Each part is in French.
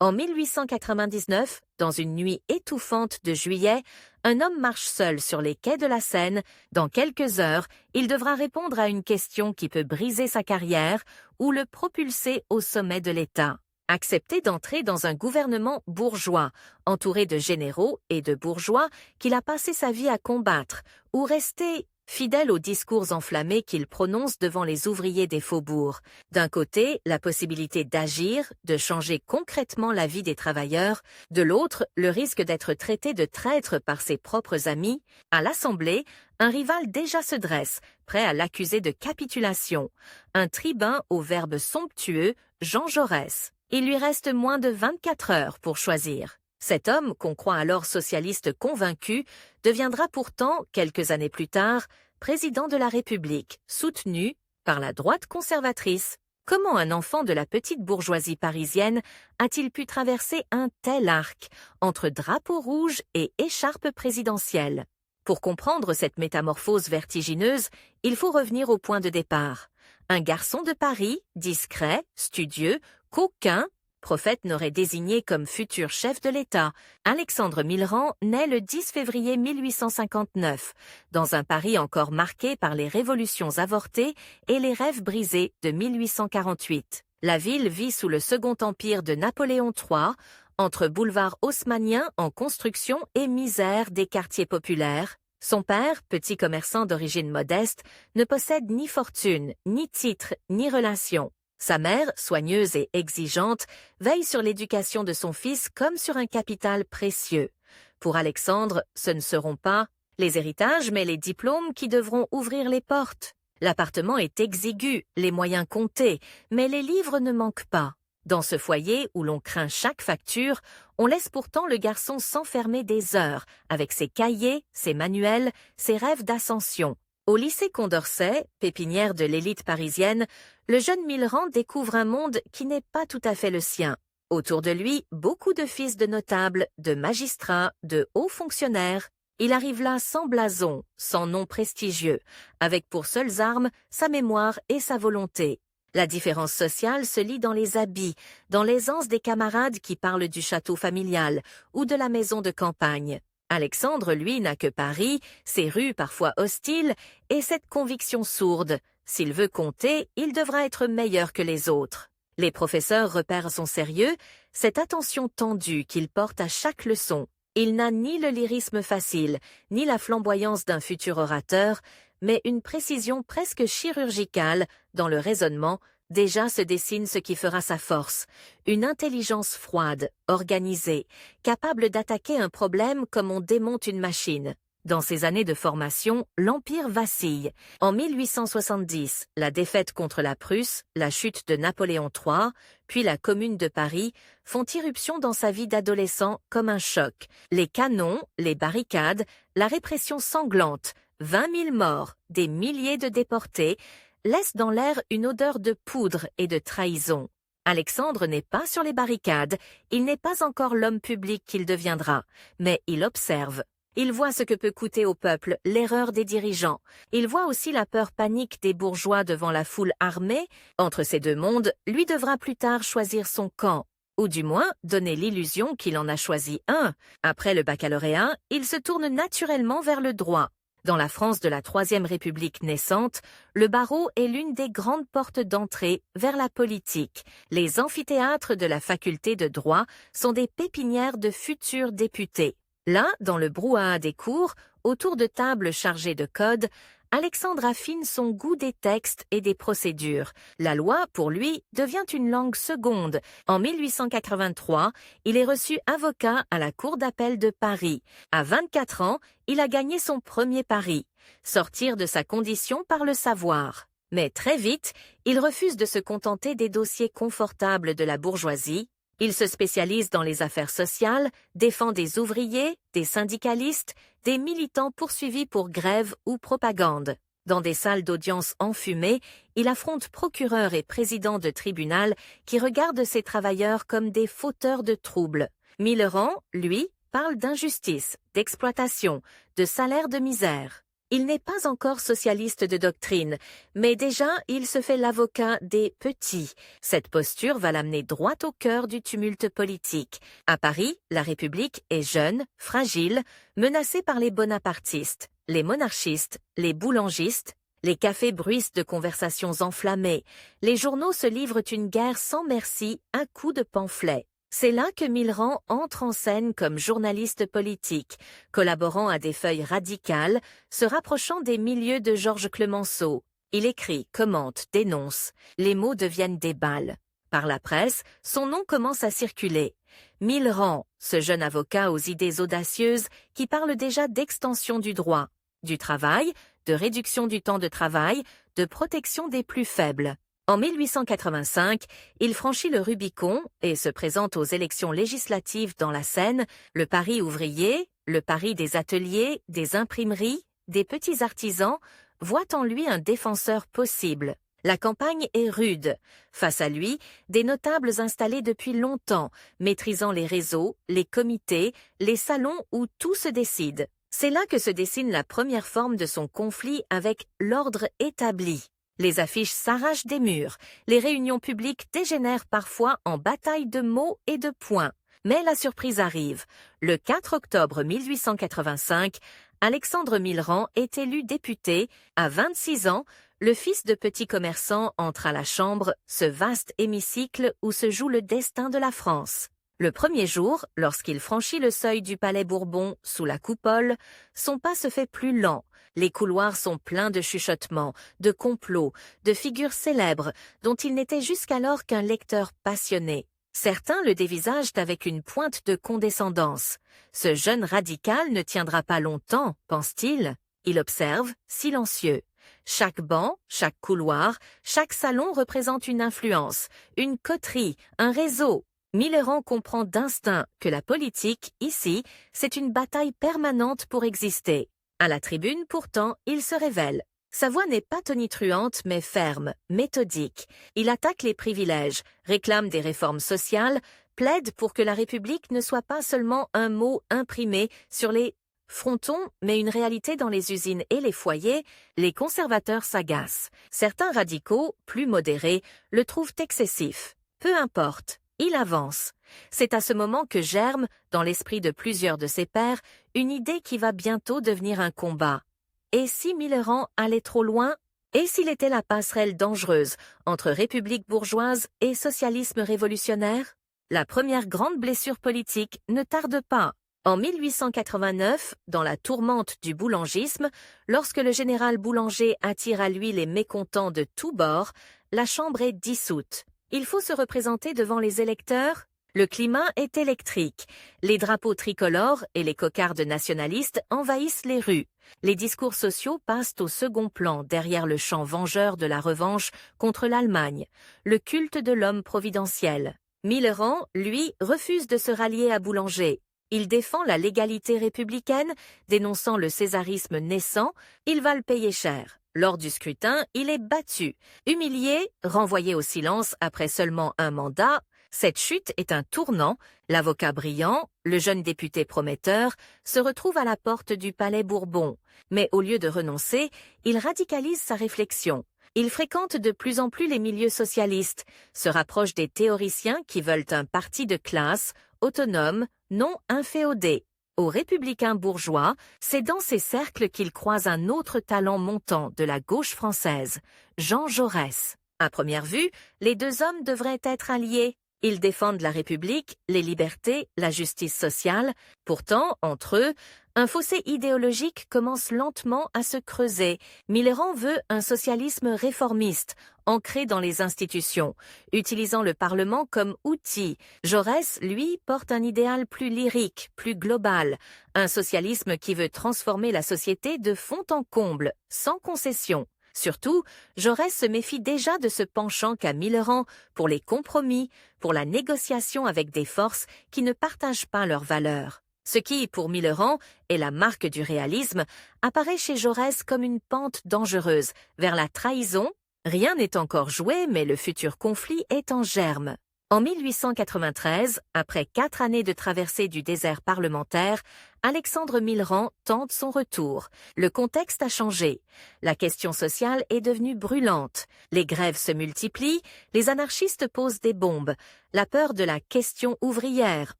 En 1899, dans une nuit étouffante de juillet, un homme marche seul sur les quais de la Seine. Dans quelques heures, il devra répondre à une question qui peut briser sa carrière ou le propulser au sommet de l'État. Accepter d'entrer dans un gouvernement bourgeois, entouré de généraux et de bourgeois qu'il a passé sa vie à combattre, ou rester fidèle aux discours enflammés qu'il prononce devant les ouvriers des faubourgs. D'un côté, la possibilité d'agir, de changer concrètement la vie des travailleurs, de l'autre, le risque d'être traité de traître par ses propres amis. À l'Assemblée, un rival déjà se dresse, prêt à l'accuser de capitulation. Un tribun au verbe somptueux, Jean Jaurès. Il lui reste moins de 24 heures pour choisir. Cet homme, qu'on croit alors socialiste convaincu, deviendra pourtant, quelques années plus tard, président de la République, soutenu par la droite conservatrice. Comment un enfant de la petite bourgeoisie parisienne a-t-il pu traverser un tel arc entre drapeau rouge et écharpe présidentielle? Pour comprendre cette métamorphose vertigineuse, il faut revenir au point de départ. Un garçon de Paris, discret, studieux, qu'aucun prophète n'aurait désigné comme futur chef de l'État. Alexandre Millerand naît le 10 février 1859, dans un Paris encore marqué par les révolutions avortées et les rêves brisés de 1848. La ville vit sous le Second Empire de Napoléon III, entre boulevard haussmannien en construction et misère des quartiers populaires. Son père, petit commerçant d'origine modeste, ne possède ni fortune, ni titre, ni relation. Sa mère, soigneuse et exigeante, veille sur l'éducation de son fils comme sur un capital précieux. Pour Alexandre, ce ne seront pas les héritages, mais les diplômes qui devront ouvrir les portes. L'appartement est exigu, les moyens comptés, mais les livres ne manquent pas. Dans ce foyer où l'on craint chaque facture, on laisse pourtant le garçon s'enfermer des heures, avec ses cahiers, ses manuels, ses rêves d'ascension. Au lycée Condorcet, pépinière de l'élite parisienne, le jeune Millerand découvre un monde qui n'est pas tout à fait le sien. Autour de lui, beaucoup de fils de notables, de magistrats, de hauts fonctionnaires. Il arrive là sans blason, sans nom prestigieux, avec pour seules armes sa mémoire et sa volonté. La différence sociale se lit dans les habits, dans l'aisance des camarades qui parlent du château familial ou de la maison de campagne. Alexandre, lui, n'a que Paris, ses rues parfois hostiles, et cette conviction sourde. S'il veut compter, il devra être meilleur que les autres. Les professeurs repèrent son sérieux, cette attention tendue qu'il porte à chaque leçon. Il n'a ni le lyrisme facile, ni la flamboyance d'un futur orateur, mais une précision presque chirurgicale dans le raisonnement. Déjà se dessine ce qui fera sa force, une intelligence froide, organisée, capable d'attaquer un problème comme on démonte une machine. Dans ces années de formation, l'Empire vacille. En 1870, la défaite contre la Prusse, la chute de Napoléon III, puis la Commune de Paris font irruption dans sa vie d'adolescent comme un choc. Les canons, les barricades, la répression sanglante, 20 000 morts, des milliers de déportés, laisse dans l'air une odeur de poudre et de trahison. Alexandre n'est pas sur les barricades, il n'est pas encore l'homme public qu'il deviendra, mais il observe. Il voit ce que peut coûter au peuple l'erreur des dirigeants. Il voit aussi la peur panique des bourgeois devant la foule armée. Entre ces deux mondes, lui devra plus tard choisir son camp, ou du moins donner l'illusion qu'il en a choisi un. Après le baccalauréat, il se tourne naturellement vers le droit. Dans la France de la Troisième République naissante, le barreau est l'une des grandes portes d'entrée vers la politique. Les amphithéâtres de la faculté de droit sont des pépinières de futurs députés. Là, dans le brouhaha des cours, autour de tables chargées de codes, Alexandre affine son goût des textes et des procédures. La loi, pour lui, devient une langue seconde. En 1883, il est reçu avocat à la Cour d'appel de Paris. À 24 ans, il a gagné son premier pari, sortir de sa condition par le savoir. Mais très vite, il refuse de se contenter des dossiers confortables de la bourgeoisie. Il se spécialise dans les affaires sociales, défend des ouvriers, des syndicalistes, des militants poursuivis pour grève ou propagande. Dans des salles d'audience enfumées, il affronte procureurs et présidents de tribunal qui regardent ces travailleurs comme des fauteurs de troubles. Millerand, lui, parle d'injustice, d'exploitation, de salaire de misère. Il n'est pas encore socialiste de doctrine, mais déjà il se fait l'avocat des petits. Cette posture va l'amener droit au cœur du tumulte politique. À Paris, la République est jeune, fragile, menacée par les bonapartistes, les monarchistes, les boulangistes. Les cafés bruissent de conversations enflammées. Les journaux se livrent une guerre sans merci à coups de pamphlets. C'est là que Millerand entre en scène comme journaliste politique, collaborant à des feuilles radicales, se rapprochant des milieux de Georges Clemenceau. Il écrit, commente, dénonce. Les mots deviennent des balles. Par la presse, son nom commence à circuler. Millerand, ce jeune avocat aux idées audacieuses qui parle déjà d'extension du droit, du travail, de réduction du temps de travail, de protection des plus faibles. En 1885, il franchit le Rubicon et se présente aux élections législatives dans la Seine, le Paris ouvrier, le Paris des ateliers, des imprimeries, des petits artisans, voit en lui un défenseur possible. La campagne est rude. Face à lui, des notables installés depuis longtemps, maîtrisant les réseaux, les comités, les salons où tout se décide. C'est là que se dessine la première forme de son conflit avec l'ordre établi. Les affiches s'arrachent des murs, les réunions publiques dégénèrent parfois en bataille de mots et de poings. Mais la surprise arrive. Le 4 octobre 1885, Alexandre Millerand est élu député. À 26 ans, le fils de petit commerçant entre à la Chambre, ce vaste hémicycle où se joue le destin de la France. Le premier jour, lorsqu'il franchit le seuil du Palais Bourbon sous la coupole, son pas se fait plus lent. Les couloirs sont pleins de chuchotements, de complots, de figures célèbres dont il n'était jusqu'alors qu'un lecteur passionné. Certains le dévisagent avec une pointe de condescendance. Ce jeune radical ne tiendra pas longtemps, pense-t-il. Il observe, silencieux. Chaque banc, chaque couloir, chaque salon représente une influence, une coterie, un réseau. Millerand comprend d'instinct que la politique, ici, c'est une bataille permanente pour exister. À la tribune, pourtant, il se révèle. Sa voix n'est pas tonitruante, mais ferme, méthodique. Il attaque les privilèges, réclame des réformes sociales, plaide pour que la République ne soit pas seulement un mot imprimé sur les frontons, mais une réalité dans les usines et les foyers. Les conservateurs s'agacent. Certains radicaux, plus modérés, le trouvent excessif. Peu importe. Il avance. C'est à ce moment que germe, dans l'esprit de plusieurs de ses pairs, une idée qui va bientôt devenir un combat. Et si Millerand allait trop loin? Et s'il était la passerelle dangereuse entre république bourgeoise et socialisme révolutionnaire? La première grande blessure politique ne tarde pas. En 1889, dans la tourmente du boulangisme, lorsque le général Boulanger attire à lui les mécontents de tous bords, la Chambre est dissoute. Il faut se représenter devant les électeurs. Le climat est électrique. Les drapeaux tricolores et les cocardes nationalistes envahissent les rues. Les discours sociaux passent au second plan derrière le chant vengeur de la revanche contre l'Allemagne, le culte de l'homme providentiel. Millerand, lui, refuse de se rallier à Boulanger. Il défend la légalité républicaine, dénonçant le césarisme naissant. Il va le payer cher. Lors du scrutin, il est battu, humilié, renvoyé au silence après seulement un mandat. Cette chute est un tournant. L'avocat brillant, le jeune député prometteur, se retrouve à la porte du Palais Bourbon. Mais au lieu de renoncer, il radicalise sa réflexion. Il fréquente de plus en plus les milieux socialistes, se rapproche des théoriciens qui veulent un parti de classe, autonome, non inféodé. Aux républicains bourgeois, c'est dans ces cercles qu'il croise un autre talent montant de la gauche française, Jean Jaurès. À première vue, les deux hommes devraient être alliés. Ils défendent la République, les libertés, la justice sociale. Pourtant, entre eux, un fossé idéologique commence lentement à se creuser. Millerand veut un socialisme réformiste, ancré dans les institutions, utilisant le Parlement comme outil. Jaurès, lui, porte un idéal plus lyrique, plus global, un socialisme qui veut transformer la société de fond en comble, sans concession. Surtout, Jaurès se méfie déjà de ce penchant qu'a Millerand pour les compromis, pour la négociation avec des forces qui ne partagent pas leurs valeurs. Ce qui, pour Millerand, est la marque du réalisme, apparaît chez Jaurès comme une pente dangereuse vers la trahison. Rien n'est encore joué, mais le futur conflit est en germe. En 1893, après 4 années de traversée du désert parlementaire, Alexandre Millerand tente son retour. Le contexte a changé. La question sociale est devenue brûlante. Les grèves se multiplient, les anarchistes posent des bombes. La peur de la question ouvrière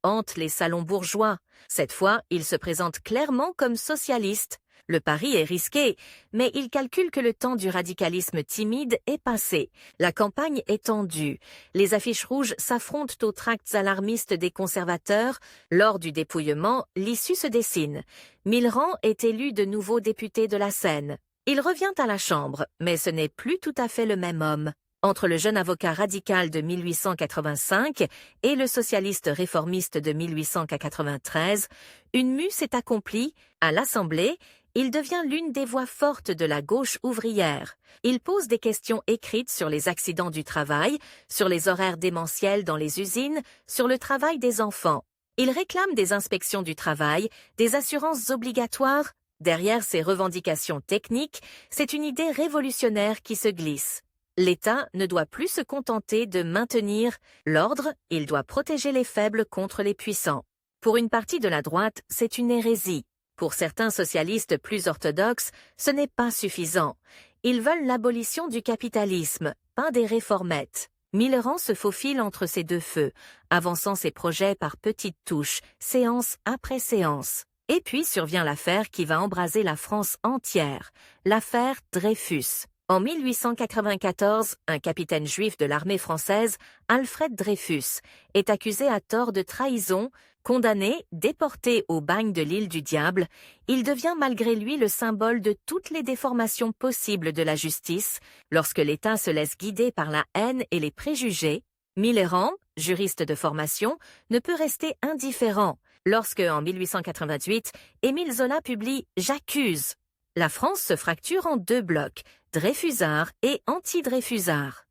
hante les salons bourgeois. Cette fois, il se présente clairement comme socialiste. Le pari est risqué, mais il calcule que le temps du radicalisme timide est passé. La campagne est tendue. Les affiches rouges s'affrontent aux tracts alarmistes des conservateurs. Lors du dépouillement, l'issue se dessine. Millerand est élu de nouveau député de la Seine. Il revient à la Chambre, mais ce n'est plus tout à fait le même homme. Entre le jeune avocat radical de 1885 et le socialiste réformiste de 1893, une mue s'est accomplie. À l'Assemblée, il devient l'une des voix fortes de la gauche ouvrière. Il pose des questions écrites sur les accidents du travail, sur les horaires démentiels dans les usines, sur le travail des enfants. Il réclame des inspections du travail, des assurances obligatoires. Derrière ces revendications techniques, c'est une idée révolutionnaire qui se glisse. L'État ne doit plus se contenter de maintenir l'ordre, il doit protéger les faibles contre les puissants. Pour une partie de la droite, c'est une hérésie. Pour certains socialistes plus orthodoxes, ce n'est pas suffisant. Ils veulent l'abolition du capitalisme, pas des réformettes. Millerand se faufile entre ces deux feux, avançant ses projets par petites touches, séance après séance. Et puis survient l'affaire qui va embraser la France entière, l'affaire Dreyfus. En 1894, un capitaine juif de l'armée française, Alfred Dreyfus, est accusé à tort de trahison. Condamné, déporté au bagne de l'île du Diable, il devient malgré lui le symbole de toutes les déformations possibles de la justice. Lorsque l'État se laisse guider par la haine et les préjugés, Millerand, juriste de formation, ne peut rester indifférent. Lorsque, en 1888, Émile Zola publie « J'accuse », la France se fracture en 2 blocs, Dreyfusards et anti-Dreyfusards.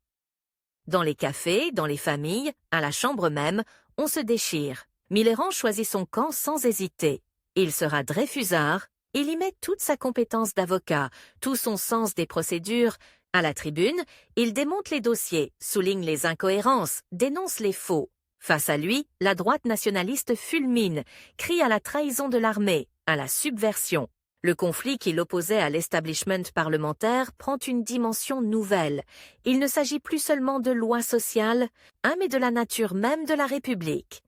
Dans les cafés, dans les familles, à la chambre même, on se déchire. Millerand choisit son camp sans hésiter. Il sera Dreyfusard, il y met toute sa compétence d'avocat, tout son sens des procédures. À la tribune, il démonte les dossiers, souligne les incohérences, dénonce les faux. Face à lui, la droite nationaliste fulmine, crie à la trahison de l'armée, à la subversion. Le conflit qui l'opposait à l'establishment parlementaire prend une dimension nouvelle. Il ne s'agit plus seulement de lois sociales, mais de la nature même de la République.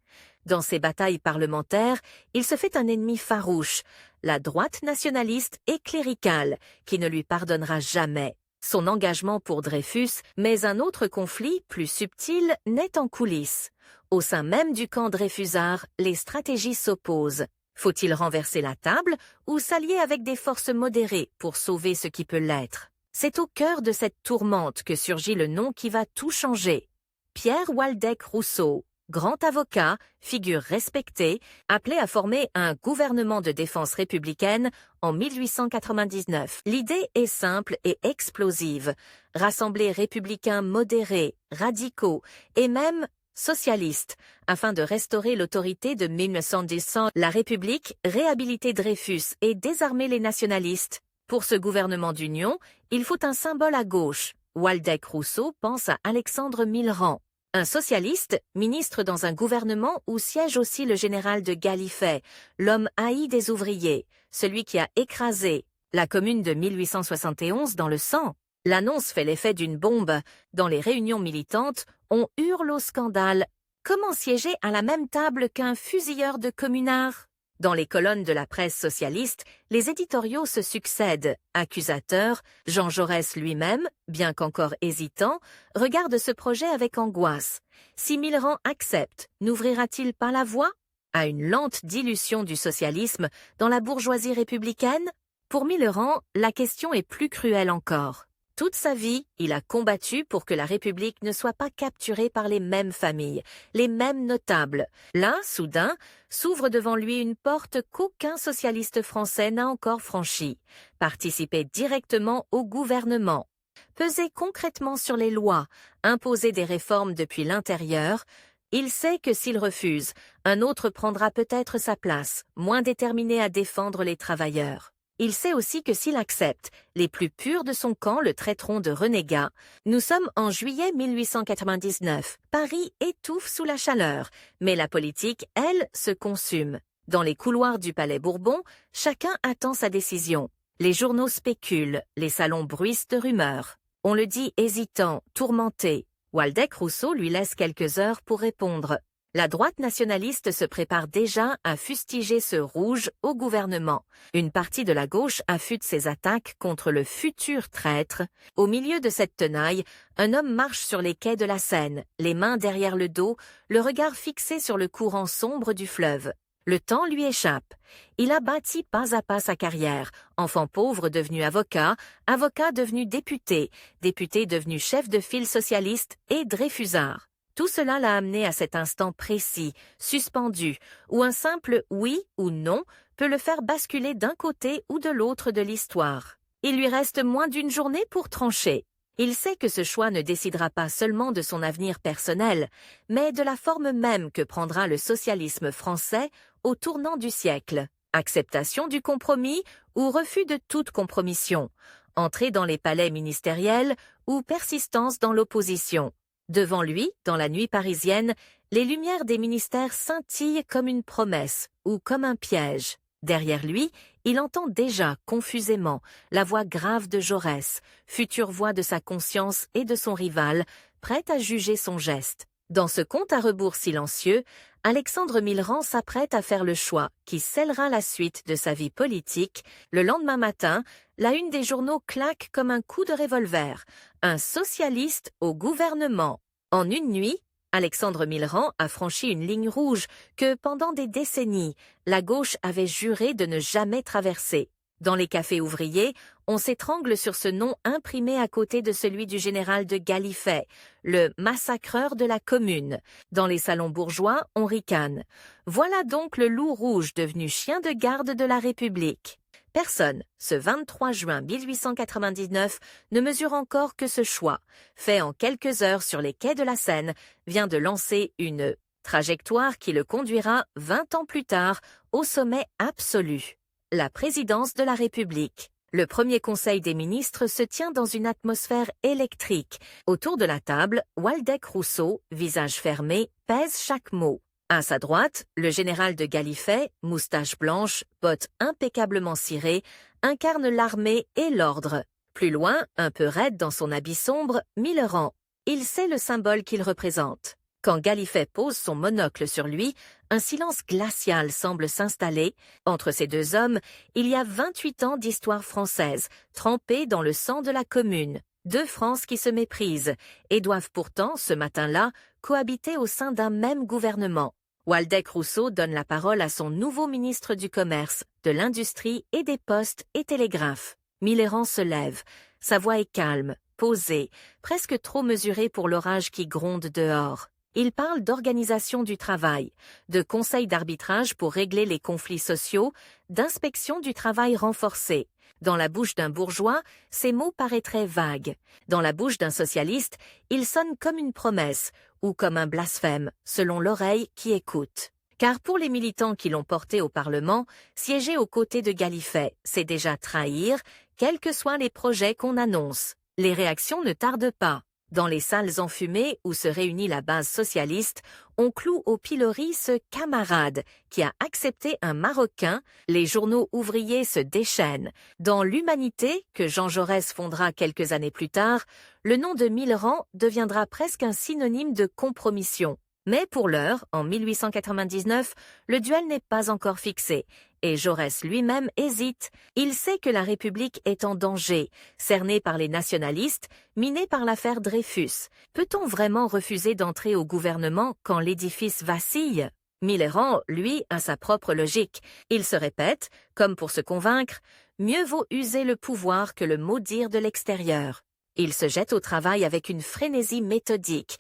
Dans ces batailles parlementaires, il se fait un ennemi farouche, la droite nationaliste et cléricale, qui ne lui pardonnera jamais. Son engagement pour Dreyfus, mais un autre conflit, plus subtil, naît en coulisses. Au sein même du camp Dreyfusard, les stratégies s'opposent. Faut-il renverser la table ou s'allier avec des forces modérées pour sauver ce qui peut l'être? C'est au cœur de cette tourmente que surgit le nom qui va tout changer. Pierre Waldeck Rousseau, grand avocat, figure respectée, appelé à former un gouvernement de défense républicaine en 1899. L'idée est simple et explosive. Rassembler républicains modérés, radicaux et même socialistes, afin de restaurer l'autorité de 1910, la République, réhabiliter Dreyfus et désarmer les nationalistes. Pour ce gouvernement d'union, il faut un symbole à gauche. Waldeck Rousseau pense à Alexandre Millerand. Un socialiste, ministre dans un gouvernement où siège aussi le général de Gallifet, l'homme haï des ouvriers, celui qui a écrasé la commune de 1871 dans le sang. L'annonce fait l'effet d'une bombe. Dans les réunions militantes, on hurle au scandale. Comment siéger à la même table qu'un fusilleur de communards? Dans les colonnes de la presse socialiste, les éditoriaux se succèdent. Accusateurs, Jean Jaurès lui-même, bien qu'encore hésitant, regarde ce projet avec angoisse. Si Millerand accepte, n'ouvrira-t-il pas la voie à une lente dilution du socialisme dans la bourgeoisie républicaine? Pour Millerand, la question est plus cruelle encore. Toute sa vie, il a combattu pour que la République ne soit pas capturée par les mêmes familles, les mêmes notables. Là, soudain, s'ouvre devant lui une porte qu'aucun socialiste français n'a encore franchie. Participer directement au gouvernement. Peser concrètement sur les lois, imposer des réformes depuis l'intérieur. Il sait que s'il refuse, un autre prendra peut-être sa place, moins déterminé à défendre les travailleurs. Il sait aussi que s'il accepte, les plus purs de son camp le traiteront de renégat. Nous sommes en juillet 1899. Paris étouffe sous la chaleur, mais la politique, elle, se consume. Dans les couloirs du Palais Bourbon, chacun attend sa décision. Les journaux spéculent, les salons bruissent de rumeurs. On le dit hésitant, tourmenté. Waldeck-Rousseau lui laisse quelques heures pour répondre. La droite nationaliste se prépare déjà à fustiger ce rouge au gouvernement. Une partie de la gauche affûte ses attaques contre le futur traître. Au milieu de cette tenaille, un homme marche sur les quais de la Seine, les mains derrière le dos, le regard fixé sur le courant sombre du fleuve. Le temps lui échappe. Il a bâti pas à pas sa carrière. Enfant pauvre devenu avocat, avocat devenu député, député devenu chef de file socialiste et Dreyfusard. Tout cela l'a amené à cet instant précis, suspendu, où un simple oui ou non peut le faire basculer d'un côté ou de l'autre de l'histoire. Il lui reste moins d'une journée pour trancher. Il sait que ce choix ne décidera pas seulement de son avenir personnel, mais de la forme même que prendra le socialisme français au tournant du siècle. Acceptation du compromis ou refus de toute compromission. Entrée dans les palais ministériels ou persistance dans l'opposition. Devant lui, dans la nuit parisienne, les lumières des ministères scintillent comme une promesse ou comme un piège. Derrière lui, il entend déjà, confusément, la voix grave de Jaurès, future voix de sa conscience et de son rival, prête à juger son geste. Dans ce compte à rebours silencieux, Alexandre Millerand s'apprête à faire le choix qui scellera la suite de sa vie politique. Le lendemain matin, la une des journaux claque comme un coup de revolver. Un socialiste au gouvernement. En une nuit, Alexandre Millerand a franchi une ligne rouge que, pendant des décennies, la gauche avait juré de ne jamais traverser. Dans les cafés ouvriers, on s'étrangle sur ce nom imprimé à côté de celui du général de Gallifet, le massacreur de la Commune. Dans les salons bourgeois, on ricane. Voilà donc le loup rouge devenu chien de garde de la République. Personne, ce 23 juin 1899, ne mesure encore que ce choix, fait en quelques heures sur les quais de la Seine, vient de lancer une trajectoire qui le conduira 20 ans plus tard au sommet absolu. La présidence de la République. Le premier conseil des ministres se tient dans une atmosphère électrique. Autour de la table, Waldeck-Rousseau, visage fermé, pèse chaque mot. À sa droite, le général de Gallifet, moustache blanche, bottes impeccablement cirées, incarne l'armée et l'ordre. Plus loin, un peu raide dans son habit sombre, Millerand. Il sait le symbole qu'il représente. Quand Gallifet pose son monocle sur lui, un silence glacial semble s'installer. Entre ces deux hommes, il y a 28 ans d'histoire française, trempée dans le sang de la Commune. Deux France qui se méprisent et doivent pourtant, ce matin-là, cohabiter au sein d'un même gouvernement. Waldeck-Rousseau donne la parole à son nouveau ministre du Commerce, de l'Industrie et des Postes et Télégraphes. Millerand se lève. Sa voix est calme, posée, presque trop mesurée pour l'orage qui gronde dehors. Il parle d'organisation du travail, de conseils d'arbitrage pour régler les conflits sociaux, d'inspection du travail renforcée. Dans la bouche d'un bourgeois, ces mots paraîtraient vagues. Dans la bouche d'un socialiste, ils sonnent comme une promesse ou comme un blasphème, selon l'oreille qui écoute. Car pour les militants qui l'ont porté au Parlement, siéger aux côtés de Gallifet, c'est déjà trahir, quels que soient les projets qu'on annonce. Les réactions ne tardent pas. Dans les salles enfumées où se réunit la base socialiste, on cloue au pilori ce camarade qui a accepté un Marocain. Les journaux ouvriers se déchaînent. Dans l'Humanité, que Jean Jaurès fondera quelques années plus tard, le nom de Millerand deviendra presque un synonyme de compromission. Mais pour l'heure, en 1899, le duel n'est pas encore fixé. Et Jaurès lui-même hésite. Il sait que la République est en danger, cernée par les nationalistes, minée par l'affaire Dreyfus. Peut-on vraiment refuser d'entrer au gouvernement quand l'édifice vacille? Millerand, lui, a sa propre logique. Il se répète, comme pour se convaincre, mieux vaut user le pouvoir que le maudire de l'extérieur. Il se jette au travail avec une frénésie méthodique.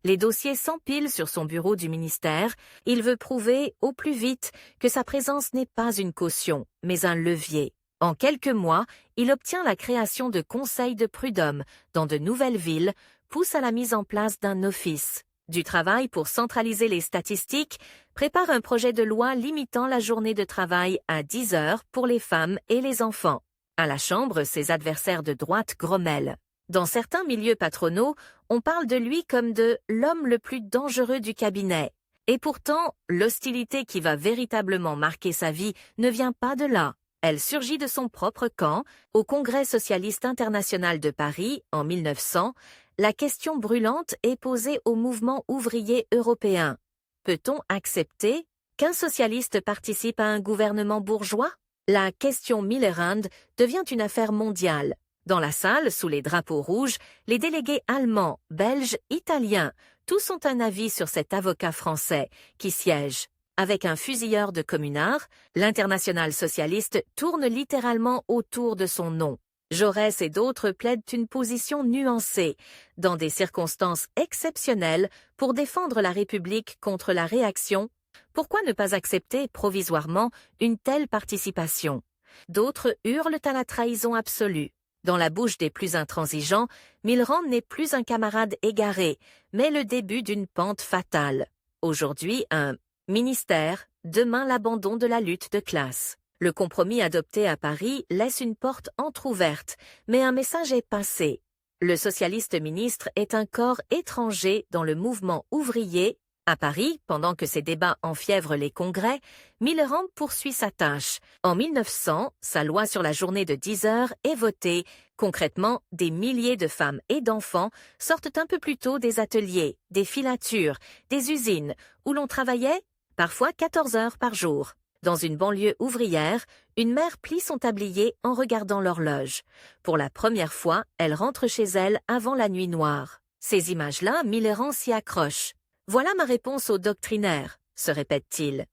Les dossiers s'empilent sur son bureau du ministère. Il veut prouver, au plus vite, que sa présence n'est pas une caution, mais un levier. En quelques mois, il obtient la création de conseils de prud'homme dans de nouvelles villes, pousse à la mise en place d'un office. du travail pour centraliser les statistiques, prépare un projet de loi limitant la journée de travail à 10 heures pour les femmes et les enfants. À la Chambre, ses adversaires de droite grommellent. Dans certains milieux patronaux, on parle de lui comme de l'homme le plus dangereux du cabinet. Et pourtant, l'hostilité qui va véritablement marquer sa vie ne vient pas de là. Elle surgit de son propre camp. Au Congrès socialiste international de Paris, en 1900, la question brûlante est posée au mouvement ouvrier européen. Peut-on accepter qu'un socialiste participe à un gouvernement bourgeois? La question Millerand devient une affaire mondiale. Dans la salle, sous les drapeaux rouges, les délégués allemands, belges, italiens, tous ont un avis sur cet avocat français qui siège. Avec un fusilleur de communards, l'internationale socialiste tourne littéralement autour de son nom. Jaurès et d'autres plaident une position nuancée, dans des circonstances exceptionnelles, pour défendre la République contre la réaction. Pourquoi ne pas accepter provisoirement une telle participation? D'autres hurlent à la trahison absolue. Dans la bouche des plus intransigeants, Millerand n'est plus un camarade égaré, mais le début d'une pente fatale. Aujourd'hui, un ministère, demain l'abandon de la lutte de classe. Le compromis adopté à Paris laisse une porte entr'ouverte, mais un message est passé. Le socialiste ministre est un corps étranger dans le mouvement ouvrier. À Paris, pendant que ces débats enfièvrent les congrès, Millerand poursuit sa tâche. En 1900, sa loi sur la journée de 10 heures est votée. Concrètement, des milliers de femmes et d'enfants sortent un peu plus tôt des ateliers, des filatures, des usines, où l'on travaillait parfois 14 heures par jour. Dans une banlieue ouvrière, une mère plie son tablier en regardant l'horloge. Pour la première fois, elle rentre chez elle avant la nuit noire. Ces images-là, Millerand s'y accroche. Voilà ma réponse aux doctrinaires, se répète-t-il.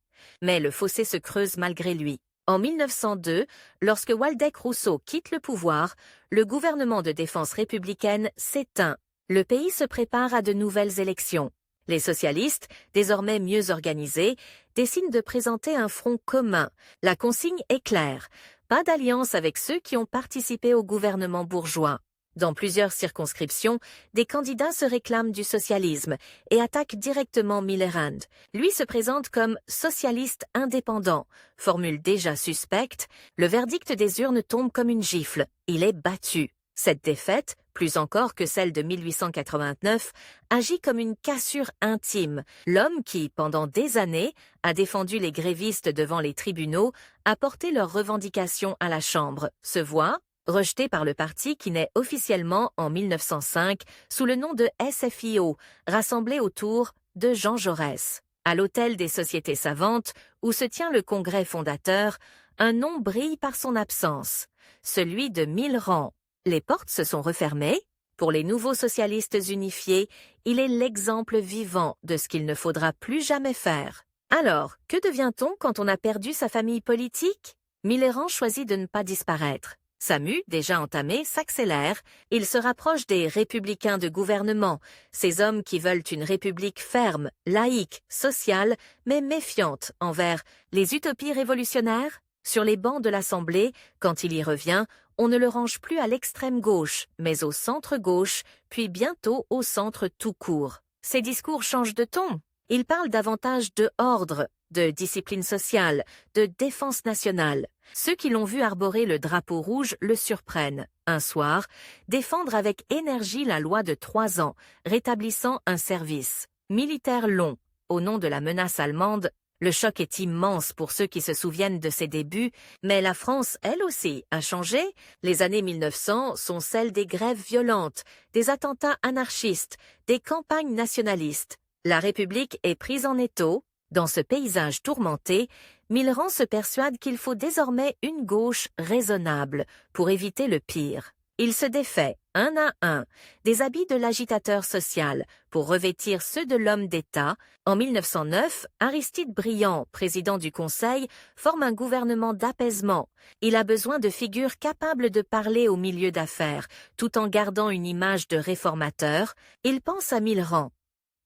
Mais le fossé se creuse malgré lui. En 1902, lorsque Waldeck-Rousseau quitte le pouvoir, le gouvernement de défense républicaine s'éteint. Le pays se prépare à de nouvelles élections. Les socialistes, désormais mieux organisés, décident de présenter un front commun. La consigne est claire. Pas d'alliance avec ceux qui ont participé au gouvernement bourgeois. Dans plusieurs circonscriptions, des candidats se réclament du socialisme et attaquent directement Millerand. Lui se présente comme socialiste indépendant. Formule déjà suspecte, le verdict des urnes tombe comme une gifle. Il est battu. Cette défaite, plus encore que celle de 1889, agit comme une cassure intime. L'homme qui, pendant des années, a défendu les grévistes devant les tribunaux, a porté leurs revendications à la Chambre, se voit rejeté par le parti qui naît officiellement en 1905 sous le nom de SFIO, rassemblé autour de Jean Jaurès. À l'hôtel des Sociétés savantes, où se tient le congrès fondateur, un nom brille par son absence, celui de Millerand. Les portes se sont refermées. Pour les nouveaux socialistes unifiés, il est l'exemple vivant de ce qu'il ne faudra plus jamais faire. Alors, que devient-on quand on a perdu sa famille politique? Millerand choisit de ne pas disparaître. Sa mue, déjà entamée, s'accélère. Il se rapproche des républicains de gouvernement, ces hommes qui veulent une république ferme, laïque, sociale, mais méfiante envers les utopies révolutionnaires. Sur les bancs de l'Assemblée, quand il y revient, on ne le range plus à l'extrême gauche, mais au centre-gauche, puis bientôt au centre tout court. Ses discours changent de ton. Il parle davantage de ordre, de discipline sociale, de défense nationale. Ceux qui l'ont vu arborer le drapeau rouge le surprennent. Un soir, défendre avec énergie la loi de 3 ans, rétablissant un service militaire long. Au nom de la menace allemande, le choc est immense pour ceux qui se souviennent de ses débuts, mais la France, elle aussi, a changé. Les années 1900 sont celles des grèves violentes, des attentats anarchistes, des campagnes nationalistes. La République est prise en étau. Dans ce paysage tourmenté, Millerand se persuade qu'il faut désormais une gauche raisonnable pour éviter le pire. Il se défait, un à un, des habits de l'agitateur social pour revêtir ceux de l'homme d'État. En 1909, Aristide Briand, président du Conseil, forme un gouvernement d'apaisement. Il a besoin de figures capables de parler au milieu d'affaires, tout en gardant une image de réformateur. Il pense à Millerand.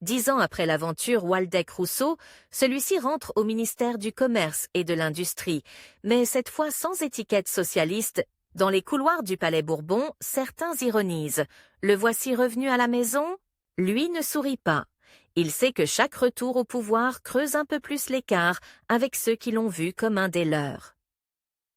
10 ans après l'aventure Waldeck-Rousseau, celui-ci rentre au ministère du Commerce et de l'Industrie, mais cette fois sans étiquette socialiste. Dans les couloirs du Palais Bourbon, certains ironisent. Le voici revenu à la maison? Lui ne sourit pas. Il sait que chaque retour au pouvoir creuse un peu plus l'écart avec ceux qui l'ont vu comme un des leurs.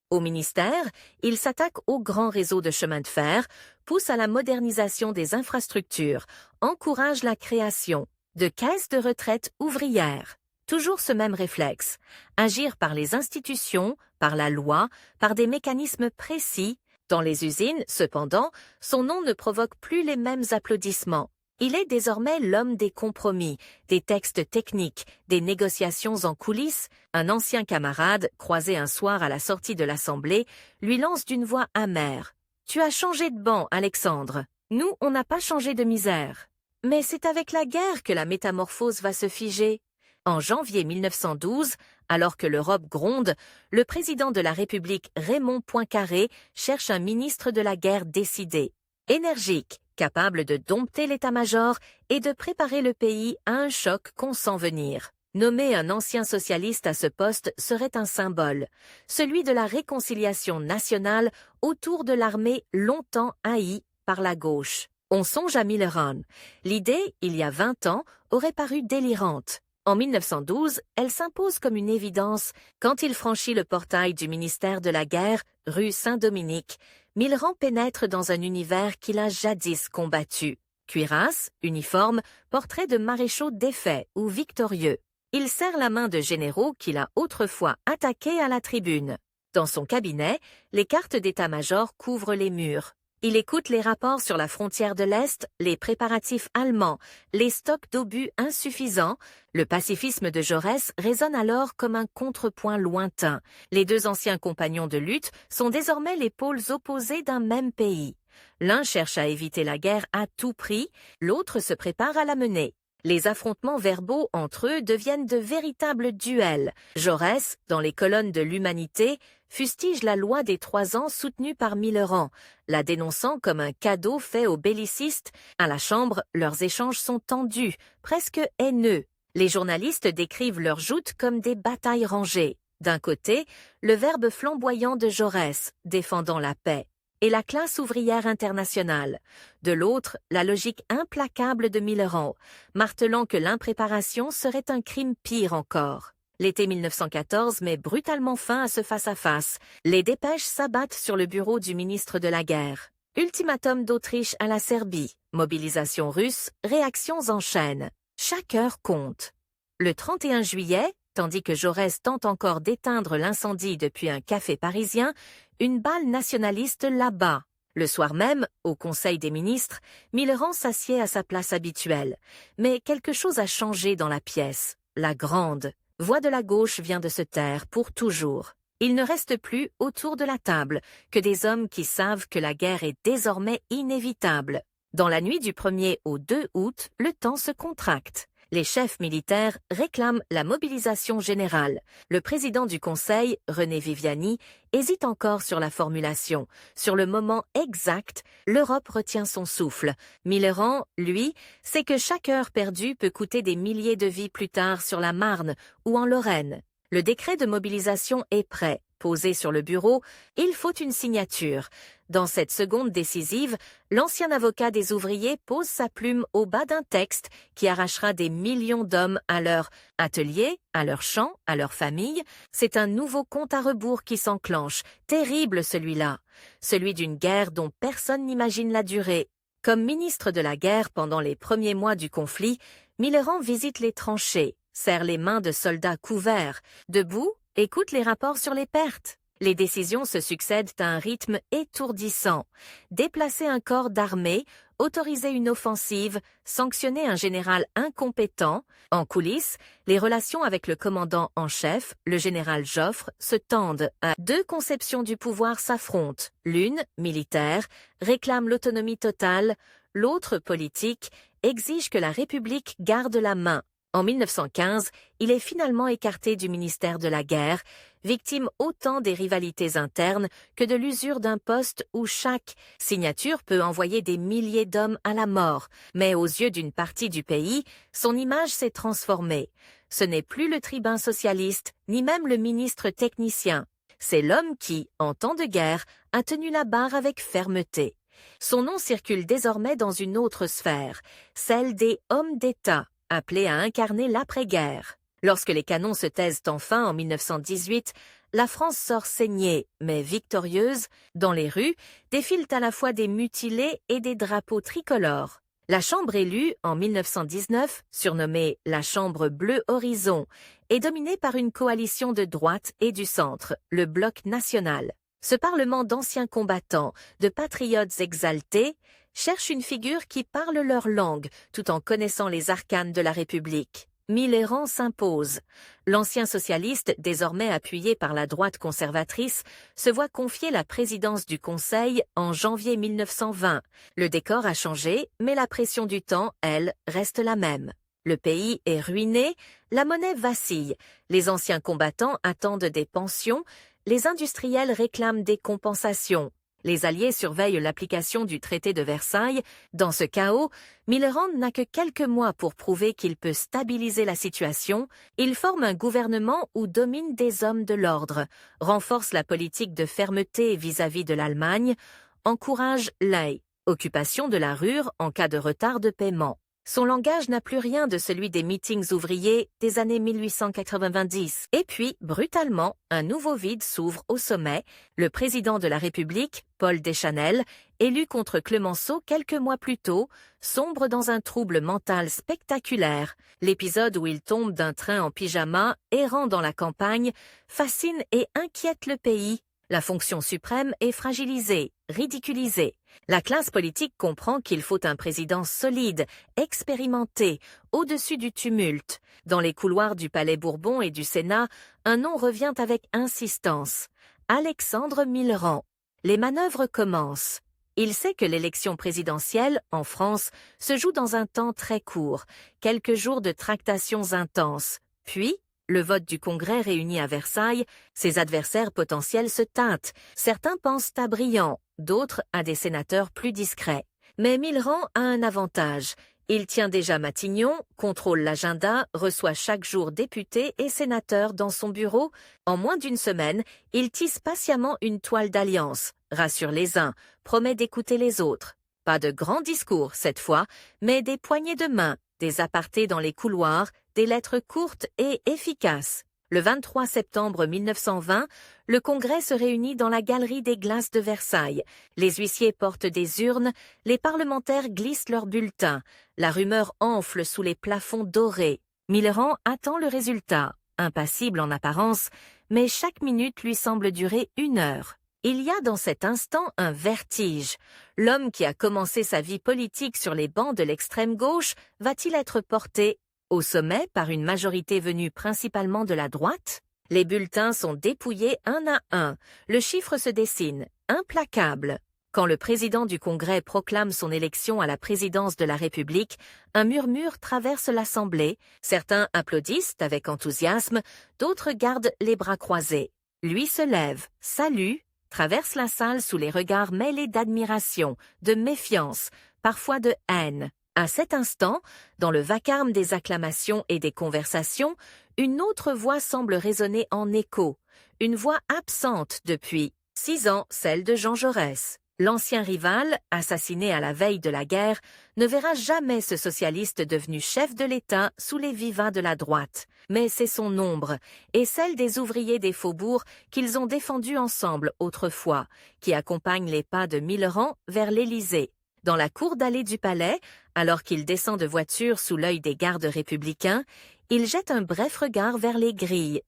Au ministère, il s'attaque au grand réseau de chemins de fer, pousse à la modernisation des infrastructures, encourage la création de caisses de retraite ouvrières. Toujours ce même réflexe, agir par les institutions, par la loi, par des mécanismes précis. Dans les usines, cependant, son nom ne provoque plus les mêmes applaudissements. Il est désormais l'homme des compromis, des textes techniques, des négociations en coulisses. Un ancien camarade, croisé un soir à la sortie de l'Assemblée, lui lance d'une voix amère. « Tu as changé de banc, Alexandre. Nous, on n'a pas changé de misère. » Mais c'est avec la guerre que la métamorphose va se figer. En janvier 1912, alors que l'Europe gronde, le président de la République Raymond Poincaré cherche un ministre de la guerre décidé, énergique, capable de dompter l'état-major et de préparer le pays à un choc qu'on sent venir. Nommer un ancien socialiste à ce poste serait un symbole, celui de la réconciliation nationale autour de l'armée longtemps haïe par la gauche. On songe à Milleron. L'idée, il y a 20 ans, aurait paru délirante. En 1912, elle s'impose comme une évidence quand il franchit le portail du ministère de la Guerre, rue Saint-Dominique. Milleron pénètre dans un univers qu'il a jadis combattu. Cuirasse, uniforme, portrait de maréchaux défaits ou victorieux. Il serre la main de généraux qu'il a autrefois attaqués à la tribune. Dans son cabinet, les cartes d'état-major couvrent les murs. Il écoute les rapports sur la frontière de l'Est, les préparatifs allemands, les stocks d'obus insuffisants. Le pacifisme de Jaurès résonne alors comme un contrepoint lointain. Les deux anciens compagnons de lutte sont désormais les pôles opposés d'un même pays. L'un cherche à éviter la guerre à tout prix, l'autre se prépare à la mener. Les affrontements verbaux entre eux deviennent de véritables duels. Jaurès, dans les colonnes de l'Humanité, fustige la loi des 3 ans soutenue par Milleron, la dénonçant comme un cadeau fait aux bellicistes. À la Chambre, leurs échanges sont tendus, presque haineux. Les journalistes décrivent leurs joutes comme des batailles rangées. D'un côté, le verbe flamboyant de Jaurès, défendant la paix, et la classe ouvrière internationale. De l'autre, la logique implacable de Milleron, martelant que l'impréparation serait un crime pire encore. L'été 1914 met brutalement fin à ce face-à-face. Les dépêches s'abattent sur le bureau du ministre de la Guerre. Ultimatum d'Autriche à la Serbie, mobilisation russe, réactions en chaîne. Chaque heure compte. Le 31 juillet, tandis que Jaurès tente encore d'éteindre l'incendie depuis un café parisien, une balle nationaliste l'abat. Le soir même, au Conseil des ministres, Milleron s'assied à sa place habituelle. Mais quelque chose a changé dans la pièce. La grande voix de la gauche vient de se taire pour toujours. Il ne reste plus autour de la table que des hommes qui savent que la guerre est désormais inévitable. Dans la nuit du 1er au 2 août, le temps se contracte. Les chefs militaires réclament la mobilisation générale. Le président du Conseil, René Viviani, hésite encore sur la formulation. Sur le moment exact, l'Europe retient son souffle. Milleron, lui, sait que chaque heure perdue peut coûter des milliers de vies plus tard sur la Marne ou en Lorraine. Le décret de mobilisation est prêt. Posé sur le bureau, il faut une signature. Dans cette seconde décisive, l'ancien avocat des ouvriers pose sa plume au bas d'un texte qui arrachera des millions d'hommes à leur atelier, à leur champ, à leur famille. C'est un nouveau compte à rebours qui s'enclenche, terrible celui-là, celui d'une guerre dont personne n'imagine la durée. Comme ministre de la guerre pendant les premiers mois du conflit, Milleron visite les tranchées, serre les mains de soldats couverts, debout, écoute les rapports sur les pertes. Les décisions se succèdent à un rythme étourdissant. Déplacer un corps d'armée, autoriser une offensive, sanctionner un général incompétent. En coulisses, les relations avec le commandant en chef, le général Joffre, se tendent. Deux conceptions du pouvoir s'affrontent. L'une, militaire, réclame l'autonomie totale. L'autre, politique, exige que la République garde la main. En 1915, il est finalement écarté du ministère de la Guerre, victime autant des rivalités internes que de l'usure d'un poste où chaque signature peut envoyer des milliers d'hommes à la mort. Mais aux yeux d'une partie du pays, son image s'est transformée. Ce n'est plus le tribun socialiste, ni même le ministre technicien. C'est l'homme qui, en temps de guerre, a tenu la barre avec fermeté. Son nom circule désormais dans une autre sphère, celle des hommes d'État. appelé à incarner l'après-guerre. Lorsque les canons se taisent enfin en 1918, la France sort saignée, mais victorieuse. Dans les rues, défilent à la fois des mutilés et des drapeaux tricolores. La Chambre élue, en 1919, surnommée la Chambre Bleu Horizon, est dominée par une coalition de droite et du centre, le Bloc national. Ce parlement d'anciens combattants, de patriotes exaltés, cherche une figure qui parle leur langue tout en connaissant les arcanes de la République. Mitterrand s'impose. L'ancien socialiste, désormais appuyé par la droite conservatrice, se voit confier la présidence du Conseil en janvier 1920. Le décor a changé, mais la pression du temps, elle, reste la même. Le pays est ruiné, la monnaie vacille, les anciens combattants attendent des pensions, les industriels réclament des compensations. Les Alliés surveillent l'application du traité de Versailles. Dans ce chaos, Mitterrand n'a que quelques mois pour prouver qu'il peut stabiliser la situation. Il forme un gouvernement où dominent des hommes de l'ordre, renforce la politique de fermeté vis-à-vis de l'Allemagne, encourage l'occupation de la Ruhr en cas de retard de paiement. Son langage n'a plus rien de celui des meetings ouvriers des années 1890. Et puis, brutalement, un nouveau vide s'ouvre au sommet. Le président de la République, Paul Deschanel, élu contre Clemenceau quelques mois plus tôt, sombre dans un trouble mental spectaculaire. L'épisode où il tombe d'un train en pyjama, errant dans la campagne, fascine et inquiète le pays. La fonction suprême est fragilisée, ridiculisée. La classe politique comprend qu'il faut un président solide, expérimenté, au-dessus du tumulte. Dans les couloirs du Palais Bourbon et du Sénat, un nom revient avec insistance. Alexandre Mitterrand. Les manœuvres commencent. Il sait que l'élection présidentielle, en France, se joue dans un temps très court, quelques jours de tractations intenses. Puis, le vote du Congrès réuni à Versailles, ses adversaires potentiels se teintent. Certains pensent à Briand, d'autres à des sénateurs plus discrets. Mais Mitterrand a un avantage. Il tient déjà Matignon, contrôle l'agenda, reçoit chaque jour députés et sénateurs dans son bureau. En moins d'une semaine, il tisse patiemment une toile d'alliance, rassure les uns, promet d'écouter les autres. Pas de grands discours cette fois, mais des poignées de main, des apartés dans les couloirs, des lettres courtes et efficaces. Le 23 septembre 1920, le Congrès se réunit dans la galerie des Glaces de Versailles. Les huissiers portent des urnes, les parlementaires glissent leurs bulletins. La rumeur enfle sous les plafonds dorés. Mitterrand attend le résultat, impassible en apparence, mais chaque minute lui semble durer 1 heure. Il y a dans cet instant un vertige. L'homme qui a commencé sa vie politique sur les bancs de l'extrême gauche va-t-il être porté au sommet par une majorité venue principalement de la droite? Les bulletins sont dépouillés un à un. Le chiffre se dessine, implacable. Quand le président du Congrès proclame son élection à la présidence de la République, un murmure traverse l'Assemblée. Certains applaudissent avec enthousiasme, d'autres gardent les bras croisés. Lui se lève, salue, traverse la salle sous les regards mêlés d'admiration, de méfiance, parfois de haine. À cet instant, dans le vacarme des acclamations et des conversations, une autre voix semble résonner en écho, une voix absente depuis 6 ans, celle de Jean Jaurès. L'ancien rival, assassiné à la veille de la guerre, ne verra jamais ce socialiste devenu chef de l'État sous les vivats de la droite. Mais c'est son ombre, et celle des ouvriers des faubourgs qu'ils ont défendus ensemble autrefois, qui accompagne les pas de Mitterrand vers l'Élysée. Dans la cour d'allée du palais, alors qu'il descend de voiture sous l'œil des gardes républicains, il jette un bref regard vers les grilles.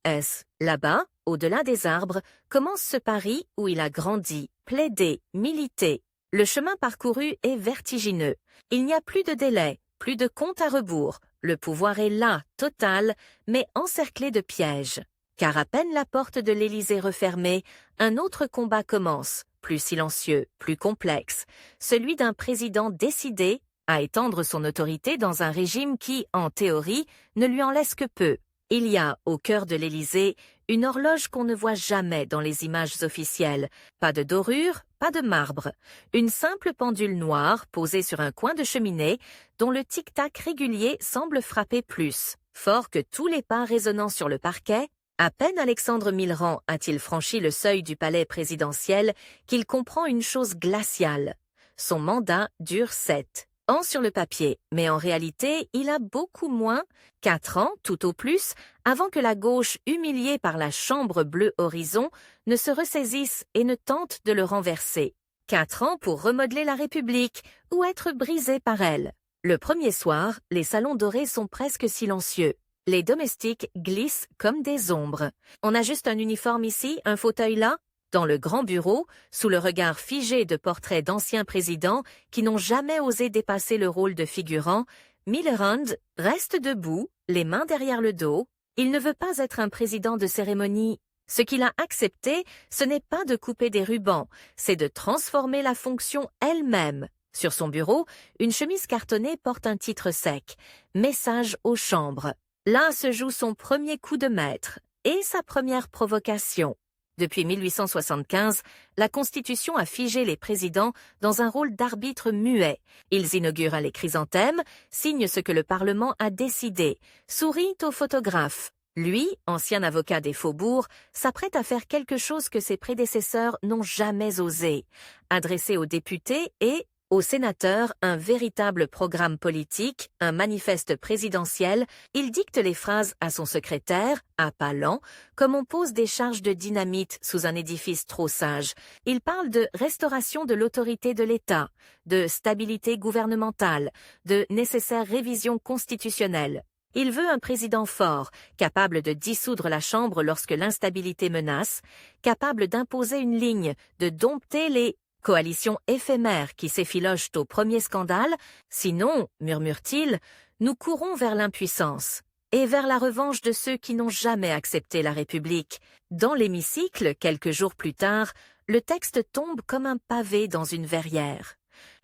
Là-bas, au-delà des arbres, commence ce Paris où il a grandi, plaidé, milité. Le chemin parcouru est vertigineux. Il n'y a plus de délai, plus de compte à rebours. Le pouvoir est là, total, mais encerclé de pièges. Car à peine la porte de l'Élysée refermée, un autre combat commence, plus silencieux, plus complexe, celui d'un président décidé à étendre son autorité dans un régime qui, en théorie, ne lui en laisse que peu. Il y a, au cœur de l'Élysée, une horloge qu'on ne voit jamais dans les images officielles. Pas de dorure, pas de marbre. Une simple pendule noire posée sur un coin de cheminée dont le tic-tac régulier semble frapper plus fort que tous les pas résonnant sur le parquet. À peine Alexandre Mitterrand a-t-il franchi le seuil du palais présidentiel qu'il comprend une chose glaciale. Son mandat dure 7 ans sur le papier, mais en réalité, il a beaucoup moins, 4 ans tout au plus, avant que la gauche, humiliée par la Chambre bleue horizon, ne se ressaisisse et ne tente de le renverser. 4 ans pour remodeler la République ou être brisé par elle. Le premier soir, les salons dorés sont presque silencieux. Les domestiques glissent comme des ombres. On a juste un uniforme ici, un fauteuil là. Dans le grand bureau, sous le regard figé de portraits d'anciens présidents qui n'ont jamais osé dépasser le rôle de figurant, Millerand reste debout, les mains derrière le dos. Il ne veut pas être un président de cérémonie. Ce qu'il a accepté, ce n'est pas de couper des rubans, c'est de transformer la fonction elle-même. Sur son bureau, une chemise cartonnée porte un titre sec « Message aux chambres ». Là se joue son premier coup de maître et sa première provocation. Depuis 1875, la Constitution a figé les présidents dans un rôle d'arbitre muet. Ils inaugurent les chrysanthèmes, signent ce que le Parlement a décidé, sourient aux photographes. Lui, ancien avocat des faubourgs, s'apprête à faire quelque chose que ses prédécesseurs n'ont jamais osé, adresser aux députés et aux sénateurs un véritable programme politique, un manifeste présidentiel. Il dicte les phrases à son secrétaire, à pas lents, comme on pose des charges de dynamite sous un édifice trop sage. Il parle de restauration de l'autorité de l'État, de stabilité gouvernementale, de nécessaire révision constitutionnelle. Il veut un président fort, capable de dissoudre la Chambre lorsque l'instabilité menace, capable d'imposer une ligne, de dompter les coalitions éphémères qui s'effilochent au premier scandale. Sinon, murmure-t-il, nous courons vers l'impuissance et vers la revanche de ceux qui n'ont jamais accepté la République. Dans l'hémicycle, quelques jours plus tard, le texte tombe comme un pavé dans une verrière.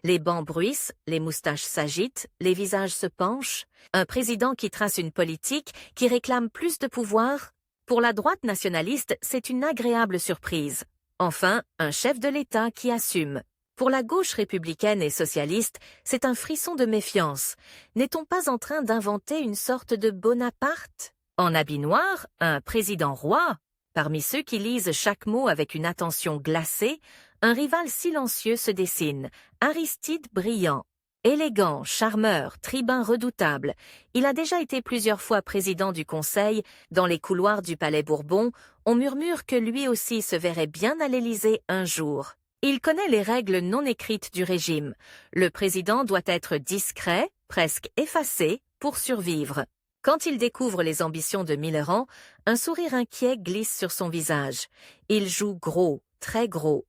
Les bancs bruissent, les moustaches s'agitent, les visages se penchent. Un président qui trace une politique, qui réclame plus de pouvoir. Pour la droite nationaliste, c'est une agréable surprise. Enfin, un chef de l'État qui assume. Pour la gauche républicaine et socialiste, c'est un frisson de méfiance. N'est-on pas en train d'inventer une sorte de Bonaparte? En habit noir, un président roi? Parmi ceux qui lisent chaque mot avec une attention glacée, un rival silencieux se dessine, Aristide Briand. Élégant, charmeur, tribun redoutable, il a déjà été plusieurs fois président du Conseil. Dans les couloirs du Palais Bourbon, on murmure que lui aussi se verrait bien à l'Élysée un jour. Il connaît les règles non écrites du régime. Le président doit être discret, presque effacé, pour survivre. Quand il découvre les ambitions de Millerand, un sourire inquiet glisse sur son visage. Il joue gros, très gros.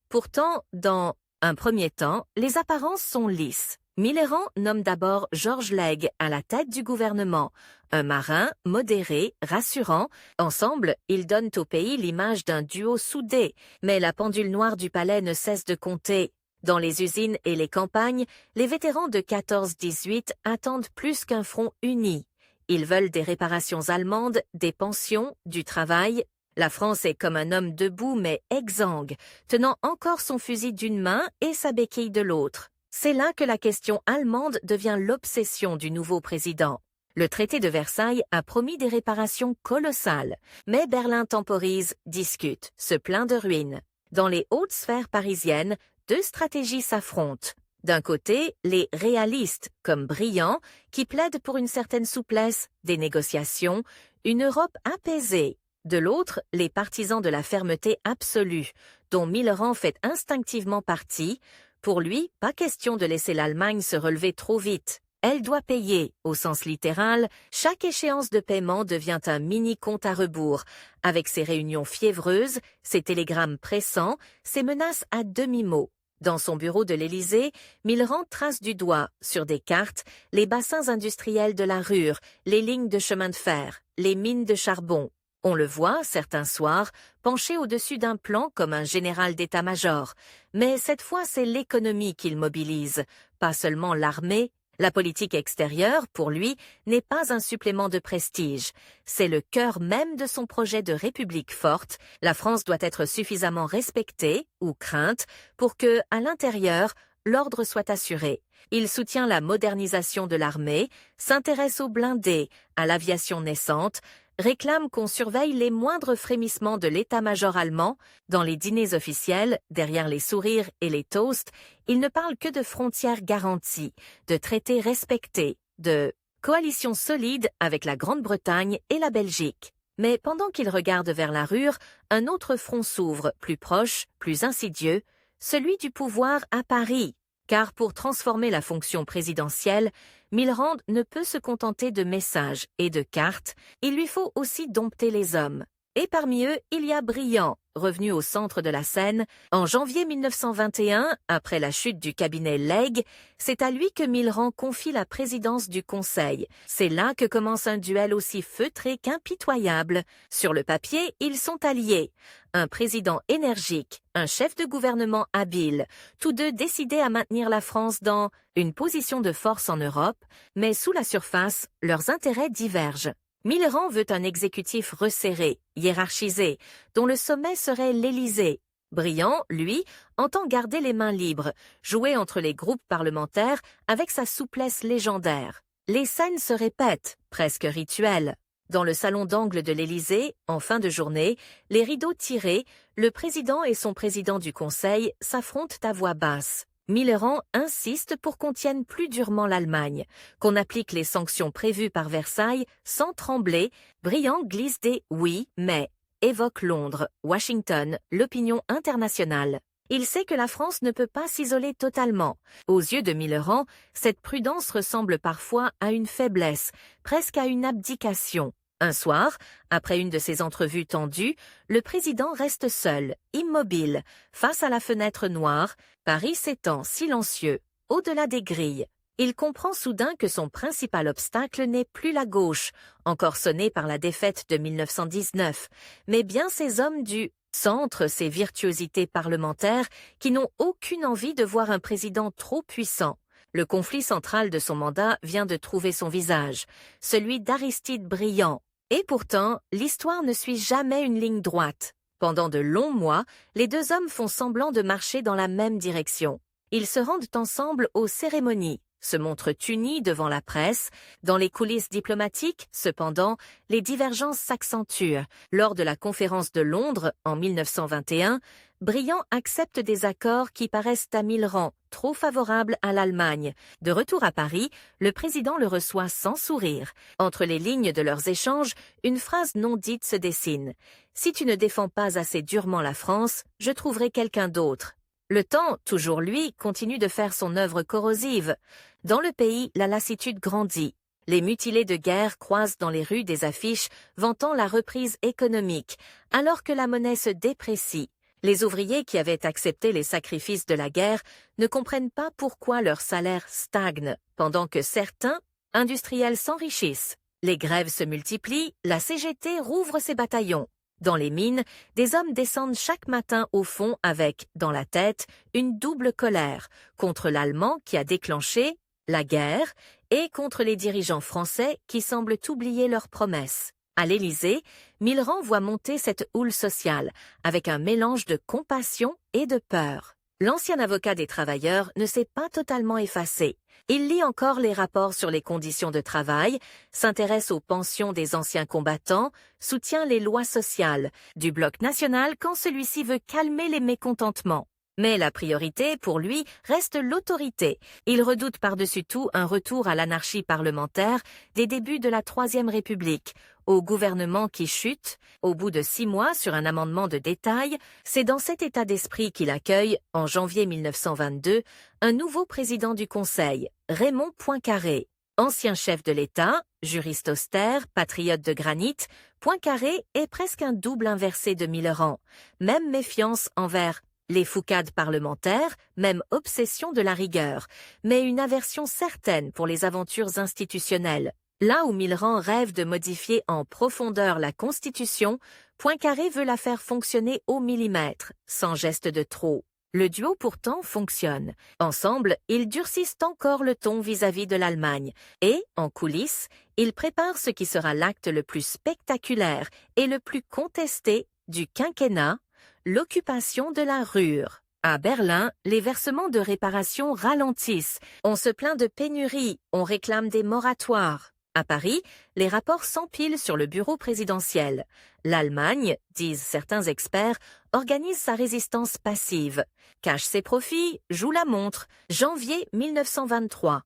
Pourtant, dans un premier temps, les apparences sont lisses. Millerand nomme d'abord Georges Laigle à la tête du gouvernement, un marin, modéré, rassurant. Ensemble, ils donnent au pays l'image d'un duo soudé, mais la pendule noire du palais ne cesse de compter. Dans les usines et les campagnes, les vétérans de 14-18 attendent plus qu'un front uni. Ils veulent des réparations allemandes, des pensions, du travail. La France est comme un homme debout mais exsangue, tenant encore son fusil d'une main et sa béquille de l'autre. C'est là que la question allemande devient l'obsession du nouveau président. Le traité de Versailles a promis des réparations colossales, mais Berlin temporise, discute, se plaint de ruines. Dans les hautes sphères parisiennes, deux stratégies s'affrontent. D'un côté, les réalistes, comme Briand, qui plaident pour une certaine souplesse, des négociations, une Europe apaisée. De l'autre, les partisans de la fermeté absolue, dont Millerand fait instinctivement partie. Pour lui, pas question de laisser l'Allemagne se relever trop vite. Elle doit payer, au sens littéral. Chaque échéance de paiement devient un mini-compte à rebours, avec ses réunions fiévreuses, ses télégrammes pressants, ses menaces à demi-mot. Dans son bureau de l'Élysée, Millerand trace du doigt, sur des cartes, les bassins industriels de la Ruhr, les lignes de chemin de fer, les mines de charbon. On le voit, certains soirs, penché au-dessus d'un plan comme un général d'état-major. Mais cette fois, c'est l'économie qu'il mobilise, pas seulement l'armée. La politique extérieure, pour lui, n'est pas un supplément de prestige. C'est le cœur même de son projet de république forte. La France doit être suffisamment respectée, ou crainte, pour que, à l'intérieur, l'ordre soit assuré. Il soutient la modernisation de l'armée, s'intéresse aux blindés, à l'aviation naissante, réclame qu'on surveille les moindres frémissements de l'état-major allemand. Dans les dîners officiels, derrière les sourires et les toasts, il ne parle que de frontières garanties, de traités respectés, de coalition solide avec la Grande-Bretagne et la Belgique. Mais pendant qu'il regarde vers la Ruhr, un autre front s'ouvre, plus proche, plus insidieux, celui du pouvoir à Paris. Car pour transformer la fonction présidentielle, Millerand ne peut se contenter de messages et de cartes, il lui faut aussi dompter les hommes. Et parmi eux, il y a Briand, revenu au centre de la scène. En janvier 1921, après la chute du cabinet Legge, c'est à lui que Millerand confie la présidence du Conseil. C'est là que commence un duel aussi feutré qu'impitoyable. Sur le papier, ils sont alliés. Un président énergique, un chef de gouvernement habile, tous deux décidés à maintenir la France dans une position de force en Europe, mais sous la surface, leurs intérêts divergent. Millerand veut un exécutif resserré, hiérarchisé, dont le sommet serait l'Élysée. Briand, lui, entend garder les mains libres, jouer entre les groupes parlementaires avec sa souplesse légendaire. Les scènes se répètent, presque rituelles. Dans le salon d'angle de l'Élysée, en fin de journée, les rideaux tirés, le président et son président du Conseil s'affrontent à voix basse. Millerand insiste pour qu'on tienne plus durement l'Allemagne, qu'on applique les sanctions prévues par Versailles sans trembler. Briand glisse des « oui, mais » évoque Londres, Washington, l'opinion internationale. Il sait que la France ne peut pas s'isoler totalement. Aux yeux de Millerand, cette prudence ressemble parfois à une faiblesse, presque à une abdication. Un soir, après une de ces entrevues tendues, le président reste seul, immobile, face à la fenêtre noire, Paris s'étend silencieux, au-delà des grilles. Il comprend soudain que son principal obstacle n'est plus la gauche, encore sonnée par la défaite de 1919, mais bien ces hommes du centre, ces virtuosités parlementaires qui n'ont aucune envie de voir un président trop puissant. Le conflit central de son mandat vient de trouver son visage, celui d'Aristide Briand. Et pourtant, l'histoire ne suit jamais une ligne droite. Pendant de longs mois, les deux hommes font semblant de marcher dans la même direction. Ils se rendent ensemble aux cérémonies, se montrent unis devant la presse. Dans les coulisses diplomatiques, cependant, les divergences s'accentuent. Lors de la conférence de Londres, en 1921, Briand accepte des accords qui paraissent à Millerand trop favorables à l'Allemagne. De retour à Paris, le président le reçoit sans sourire. Entre les lignes de leurs échanges, une phrase non dite se dessine. « Si tu ne défends pas assez durement la France, je trouverai quelqu'un d'autre. » Le temps, toujours lui, continue de faire son œuvre corrosive. Dans le pays, la lassitude grandit. Les mutilés de guerre croisent dans les rues des affiches vantant la reprise économique, alors que la monnaie se déprécie. Les ouvriers qui avaient accepté les sacrifices de la guerre ne comprennent pas pourquoi leur salaire stagne, pendant que certains industriels s'enrichissent. Les grèves se multiplient, la CGT rouvre ses bataillons. Dans les mines, des hommes descendent chaque matin au fond avec, dans la tête, une double colère, contre l'Allemand qui a déclenché la guerre et contre les dirigeants français qui semblent oublier leurs promesses. À l'Élysée, Millerand voit monter cette houle sociale, avec un mélange de compassion et de peur. L'ancien avocat des travailleurs ne s'est pas totalement effacé. Il lit encore les rapports sur les conditions de travail, s'intéresse aux pensions des anciens combattants, soutient les lois sociales du bloc national quand celui-ci veut calmer les mécontentements. Mais la priorité, pour lui, reste l'autorité. Il redoute par-dessus tout un retour à l'anarchie parlementaire des débuts de la Troisième République, au gouvernement qui chute. Au bout de 6 mois sur un amendement de détail, c'est dans cet état d'esprit qu'il accueille, en janvier 1922, un nouveau président du Conseil, Raymond Poincaré. Ancien chef de l'État, juriste austère, patriote de granit, Poincaré est presque un double inversé de Millerand. Même méfiance envers les foucades parlementaires, même obsession de la rigueur, mais une aversion certaine pour les aventures institutionnelles. Là où Millerand rêve de modifier en profondeur la Constitution, Poincaré veut la faire fonctionner au millimètre, sans geste de trop. Le duo pourtant fonctionne. Ensemble, ils durcissent encore le ton vis-à-vis de l'Allemagne et, en coulisses, ils préparent ce qui sera l'acte le plus spectaculaire et le plus contesté du quinquennat, l'occupation de la Ruhr. À Berlin, les versements de réparation ralentissent. On se plaint de pénurie, on réclame des moratoires. À Paris, les rapports s'empilent sur le bureau présidentiel. L'Allemagne, disent certains experts, organise sa résistance passive. Cache ses profits, joue la montre. Janvier 1923.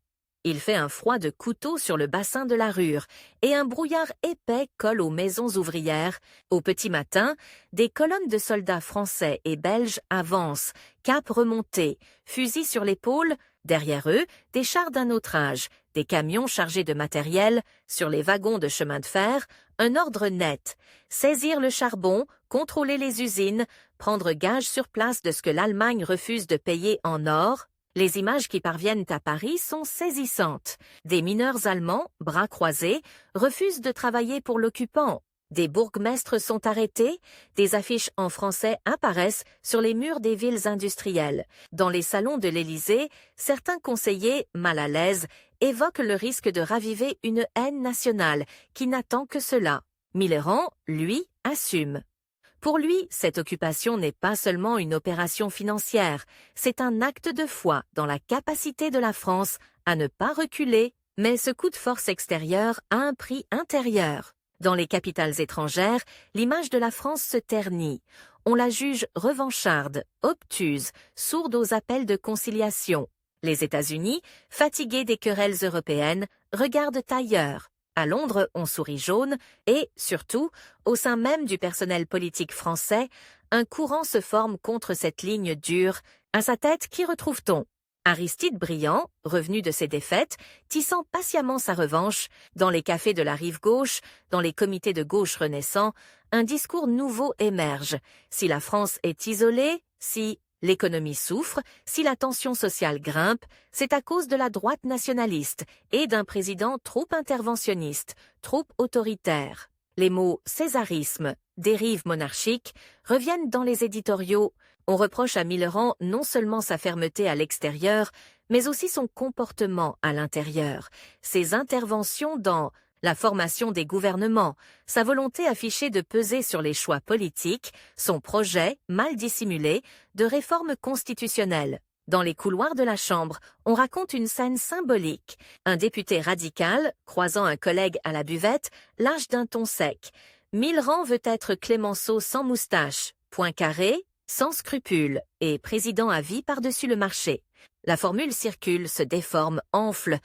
Il fait un froid de couteau sur le bassin de la Ruhr et un brouillard épais colle aux maisons ouvrières. Au petit matin, des colonnes de soldats français et belges avancent, cap remonté, fusils sur l'épaule. Derrière eux, des chars d'un autre âge, des camions chargés de matériel, sur les wagons de chemin de fer, un ordre net. Saisir le charbon, contrôler les usines, prendre gage sur place de ce que l'Allemagne refuse de payer en or. Les images qui parviennent à Paris sont saisissantes. Des mineurs allemands, bras croisés, refusent de travailler pour l'occupant. Des bourgmestres sont arrêtés, des affiches en français apparaissent sur les murs des villes industrielles. Dans les salons de l'Élysée, certains conseillers, mal à l'aise, évoquent le risque de raviver une haine nationale qui n'attend que cela. Mitterrand, lui, assume. Pour lui, cette occupation n'est pas seulement une opération financière, c'est un acte de foi dans la capacité de la France à ne pas reculer, mais ce coup de force extérieure a un prix intérieur. Dans les capitales étrangères, l'image de la France se ternit. On la juge revancharde, obtuse, sourde aux appels de conciliation. Les États-Unis, fatigués des querelles européennes, regardent ailleurs. À Londres, on sourit jaune et, surtout, au sein même du personnel politique français, un courant se forme contre cette ligne dure. À sa tête, qui retrouve-t-on? Aristide Briand, revenu de ses défaites, tissant patiemment sa revanche, dans les cafés de la rive gauche, dans les comités de gauche renaissants, un discours nouveau émerge. Si la France est isolée, si l'économie souffre, si la tension sociale grimpe, c'est à cause de la droite nationaliste et d'un président trop interventionniste, trop autoritaire. Les mots « césarisme »,« dérive monarchique » reviennent dans les éditoriaux. On reproche à Mitterrand non seulement sa fermeté à l'extérieur, mais aussi son comportement à l'intérieur, ses interventions dans la formation des gouvernements, sa volonté affichée de peser sur les choix politiques, son projet, mal dissimulé, de réforme constitutionnelle. Dans les couloirs de la Chambre, on raconte une scène symbolique. Un député radical, croisant un collègue à la buvette, lâche d'un ton sec. Mitterrand veut être Clémenceau sans moustache, Poincaré, sans scrupules, et président à vie par-dessus le marché. La formule circule, se déforme, enfle.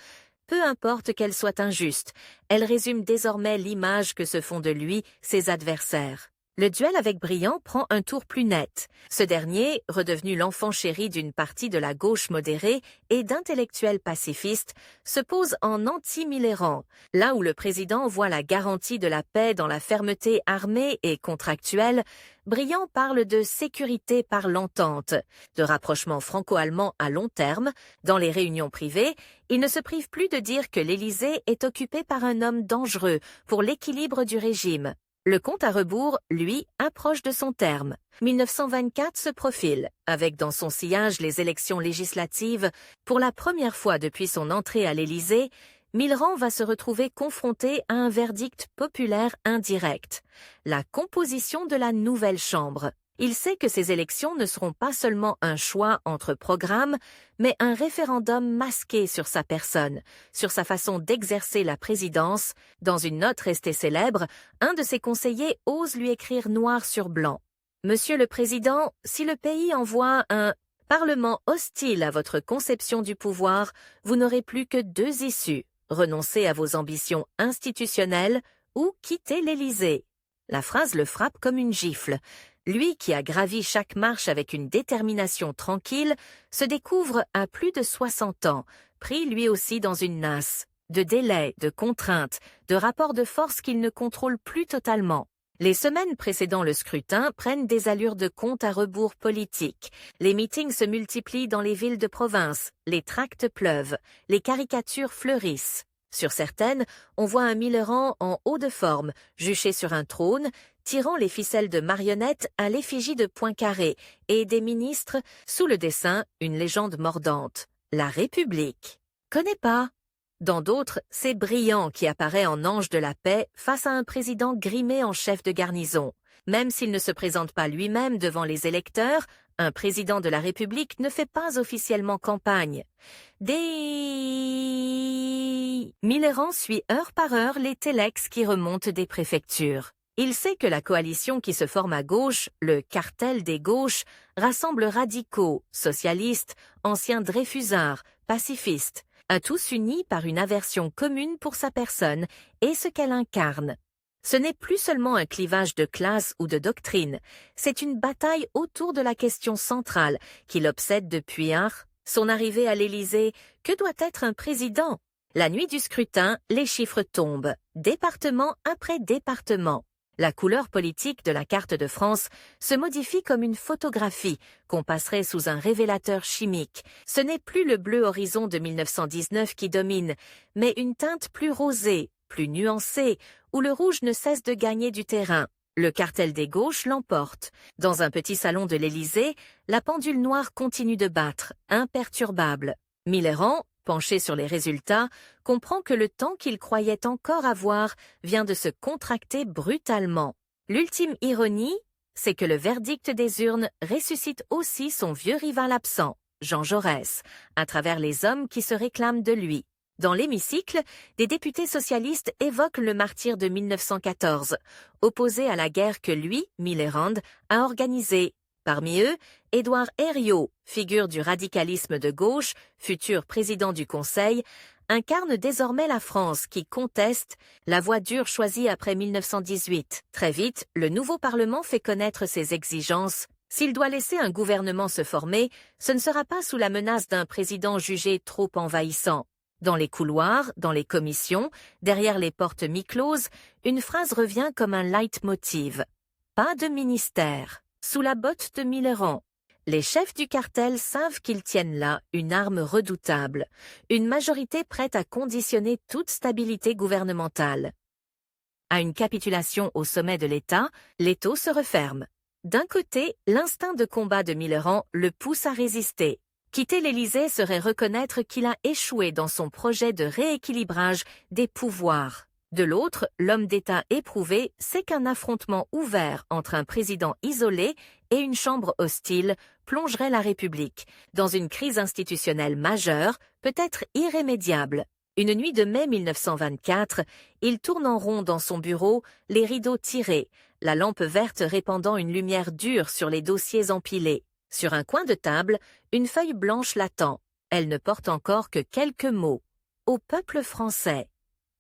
Peu importe qu'elle soit injuste, elle résume désormais l'image que se font de lui ses adversaires. Le duel avec Briand prend un tour plus net. Ce dernier, redevenu l'enfant chéri d'une partie de la gauche modérée et d'intellectuels pacifistes, se pose en anti-Mitterrand, là où le président voit la garantie de la paix dans la fermeté armée et contractuelle. Briand parle de sécurité par l'entente, de rapprochement franco-allemand à long terme. Dans les réunions privées, il ne se prive plus de dire que l'Élysée est occupé par un homme dangereux pour l'équilibre du régime. Le compte à rebours, lui, approche de son terme. 1924 se profile, avec dans son sillage les élections législatives. Pour la première fois depuis son entrée à l'Élysée, Mitterrand va se retrouver confronté à un verdict populaire indirect, la composition de la nouvelle Chambre. Il sait que ces élections ne seront pas seulement un choix entre programmes, mais un référendum masqué sur sa personne, sur sa façon d'exercer la présidence. Dans une note restée célèbre, un de ses conseillers ose lui écrire noir sur blanc. « Monsieur le Président, si le pays envoie un Parlement hostile à votre conception du pouvoir, vous n'aurez plus que deux issues. Renoncer à vos ambitions institutionnelles ou quitter l'Élysée. » La phrase le frappe comme une gifle. Lui qui a gravi chaque marche avec une détermination tranquille, se découvre à plus de 60 ans, pris lui aussi dans une nasse, de délais, de contraintes, de rapports de force qu'il ne contrôle plus totalement. Les semaines précédant le scrutin prennent des allures de compte à rebours politique. Les meetings se multiplient dans les villes de province, les tracts pleuvent, les caricatures fleurissent. Sur certaines, on voit un Mitterrand en haut de forme, juché sur un trône, tirant les ficelles de marionnettes à l'effigie de Poincaré et des ministres, sous le dessin, une légende mordante. La République. Connais pas. Dans d'autres, c'est Briand qui apparaît en ange de la paix face à un président grimé en chef de garnison. Même s'il ne se présente pas lui-même devant les électeurs, un président de la République ne fait pas officiellement campagne. Mitterrand suit heure par heure les téléx qui remontent des préfectures. Il sait que la coalition qui se forme à gauche, le cartel des gauches, rassemble radicaux, socialistes, anciens dreyfusards, pacifistes, à tous unis par une aversion commune pour sa personne et ce qu'elle incarne. Ce n'est plus seulement un clivage de classe ou de doctrine, c'est une bataille autour de la question centrale qui l'obsède depuis son arrivée à l'Élysée. Que doit être un président? La nuit du scrutin, les chiffres tombent, département après département. La couleur politique de la carte de France se modifie comme une photographie qu'on passerait sous un révélateur chimique. Ce n'est plus le bleu horizon de 1919 qui domine, mais une teinte plus rosée, plus nuancée, où le rouge ne cesse de gagner du terrain. Le cartel des gauches l'emporte. Dans un petit salon de l'Élysée, la pendule noire continue de battre, imperturbable. Mitterrand, penché sur les résultats, comprend que le temps qu'il croyait encore avoir vient de se contracter brutalement. L'ultime ironie, c'est que le verdict des urnes ressuscite aussi son vieux rival absent, Jean Jaurès, à travers les hommes qui se réclament de lui. Dans l'hémicycle, des députés socialistes évoquent le martyr de 1914, opposé à la guerre que lui, Mitterrand, a organisée. Parmi eux, Édouard Herriot, figure du radicalisme de gauche, futur président du Conseil, incarne désormais la France qui conteste la voie dure choisie après 1918. Très vite, le nouveau Parlement fait connaître ses exigences. S'il doit laisser un gouvernement se former, ce ne sera pas sous la menace d'un président jugé trop envahissant. Dans les couloirs, dans les commissions, derrière les portes mi-closes, une phrase revient comme un leitmotiv. Pas de ministère. Sous la botte de Mitterrand. Les chefs du cartel savent qu'ils tiennent là une arme redoutable, une majorité prête à conditionner toute stabilité gouvernementale. À une capitulation au sommet de l'État, l'étau se referme. D'un côté, l'instinct de combat de Mitterrand le pousse à résister. Quitter l'Élysée serait reconnaître qu'il a échoué dans son projet de rééquilibrage des pouvoirs. De l'autre, l'homme d'État éprouvé sait qu'un affrontement ouvert entre un président isolé et une chambre hostile plongerait la République dans une crise institutionnelle majeure, peut-être irrémédiable. Une nuit de mai 1924, il tourne en rond dans son bureau, les rideaux tirés, la lampe verte répandant une lumière dure sur les dossiers empilés. Sur un coin de table, une feuille blanche l'attend. Elle ne porte encore que quelques mots. Au peuple français.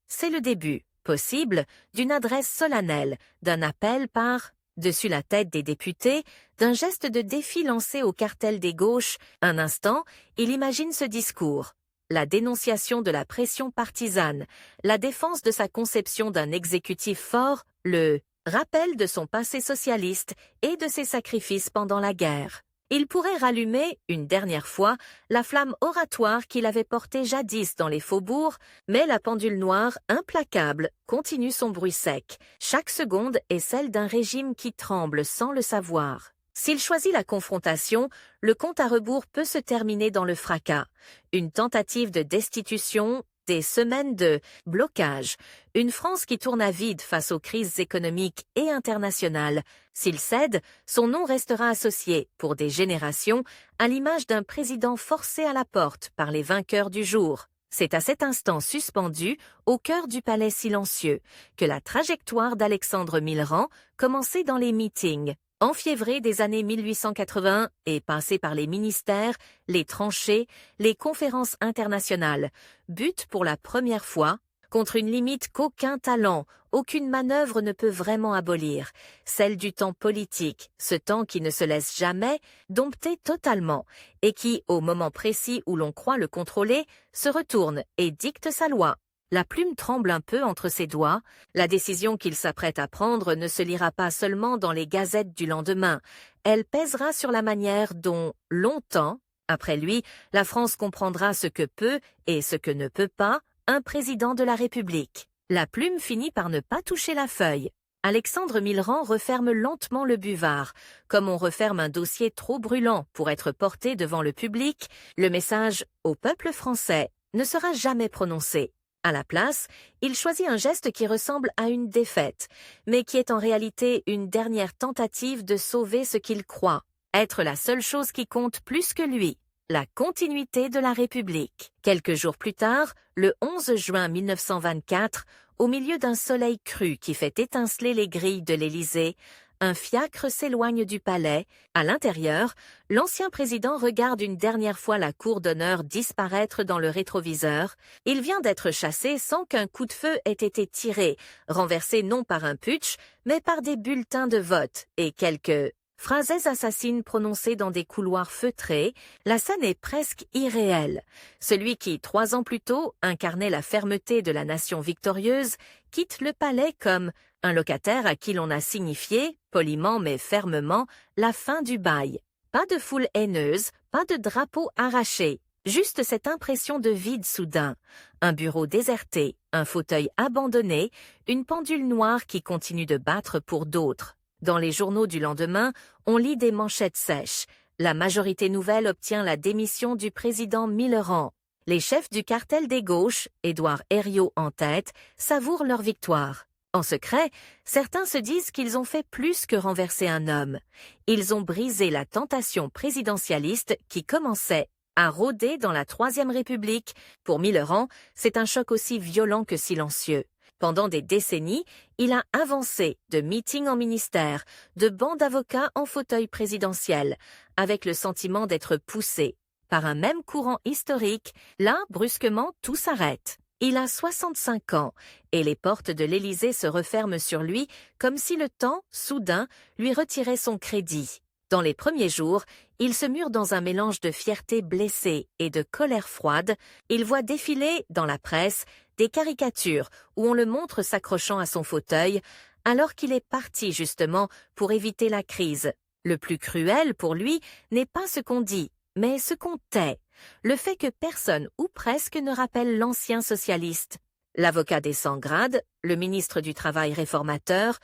C'est le début, possible, d'une adresse solennelle, d'un appel par-dessus la tête des députés, d'un geste de défi lancé au cartel des gauches. Un instant, il imagine ce discours. La dénonciation de la pression partisane, la défense de sa conception d'un exécutif fort, le rappel de son passé socialiste et de ses sacrifices pendant la guerre. Il pourrait rallumer, une dernière fois, la flamme oratoire qu'il avait portée jadis dans les faubourgs, mais la pendule noire, implacable, continue son bruit sec. Chaque seconde est celle d'un régime qui tremble sans le savoir. S'il choisit la confrontation, le compte à rebours peut se terminer dans le fracas. Une tentative de destitution, des semaines de blocage, une France qui tourne à vide face aux crises économiques et internationales. S'il cède, son nom restera associé, pour des générations, à l'image d'un président forcé à la porte par les vainqueurs du jour. C'est à cet instant suspendu, au cœur du palais silencieux, que la trajectoire d'Alexandre Mitterrand commençait dans les meetings. Enfiévré des années 1880 et passé par les ministères, les tranchées, les conférences internationales, bute pour la première fois contre une limite qu'aucun talent, aucune manœuvre ne peut vraiment abolir, celle du temps politique, ce temps qui ne se laisse jamais dompter totalement et qui, au moment précis où l'on croit le contrôler, se retourne et dicte sa loi. La plume tremble un peu entre ses doigts. La décision qu'il s'apprête à prendre ne se lira pas seulement dans les gazettes du lendemain. Elle pèsera sur la manière dont, longtemps, après lui, la France comprendra ce que peut et ce que ne peut pas un président de la République. La plume finit par ne pas toucher la feuille. Alexandre Mitterrand referme lentement le buvard, comme on referme un dossier trop brûlant pour être porté devant le public. Le message « au peuple français » ne sera jamais prononcé. À la place, il choisit un geste qui ressemble à une défaite, mais qui est en réalité une dernière tentative de sauver ce qu'il croit être la seule chose qui compte plus que lui, la continuité de la République. Quelques jours plus tard, le 11 juin 1924, au milieu d'un soleil cru qui fait étinceler les grilles de l'Élysée, un fiacre s'éloigne du palais. À l'intérieur, l'ancien président regarde une dernière fois la cour d'honneur disparaître dans le rétroviseur. Il vient d'être chassé sans qu'un coup de feu ait été tiré, renversé non par un putsch, mais par des bulletins de vote et quelques phrases assassines prononcées dans des couloirs feutrés. La scène est presque irréelle. Celui qui, 3 ans plus tôt, incarnait la fermeté de la nation victorieuse, quitte le palais comme un locataire à qui l'on a signifié, poliment mais fermement, la fin du bail. Pas de foule haineuse, pas de drapeau arraché, juste cette impression de vide soudain. Un bureau déserté, un fauteuil abandonné, une pendule noire qui continue de battre pour d'autres. Dans les journaux du lendemain, on lit des manchettes sèches. La majorité nouvelle obtient la démission du président Millerand. Les chefs du cartel des gauches, Édouard Herriot en tête, savourent leur victoire. En secret, certains se disent qu'ils ont fait plus que renverser un homme. Ils ont brisé la tentation présidentialiste qui commençait à rôder dans la Troisième République. Pour Millerand, c'est un choc aussi violent que silencieux. Pendant des décennies, il a avancé de meeting en ministère, de bancs d'avocats en fauteuil présidentiel, avec le sentiment d'être poussé par un même courant historique. Là, brusquement, tout s'arrête. Il a 65 ans et les portes de l'Élysée se referment sur lui comme si le temps, soudain, lui retirait son crédit. Dans les premiers jours, il se mure dans un mélange de fierté blessée et de colère froide. Il voit défiler, dans la presse, des caricatures où on le montre s'accrochant à son fauteuil, alors qu'il est parti justement pour éviter la crise. Le plus cruel pour lui n'est pas ce qu'on dit, mais ce qu'on tait. Le fait que personne ou presque ne rappelle l'ancien socialiste. L'avocat des 100 grades, le ministre du Travail réformateur,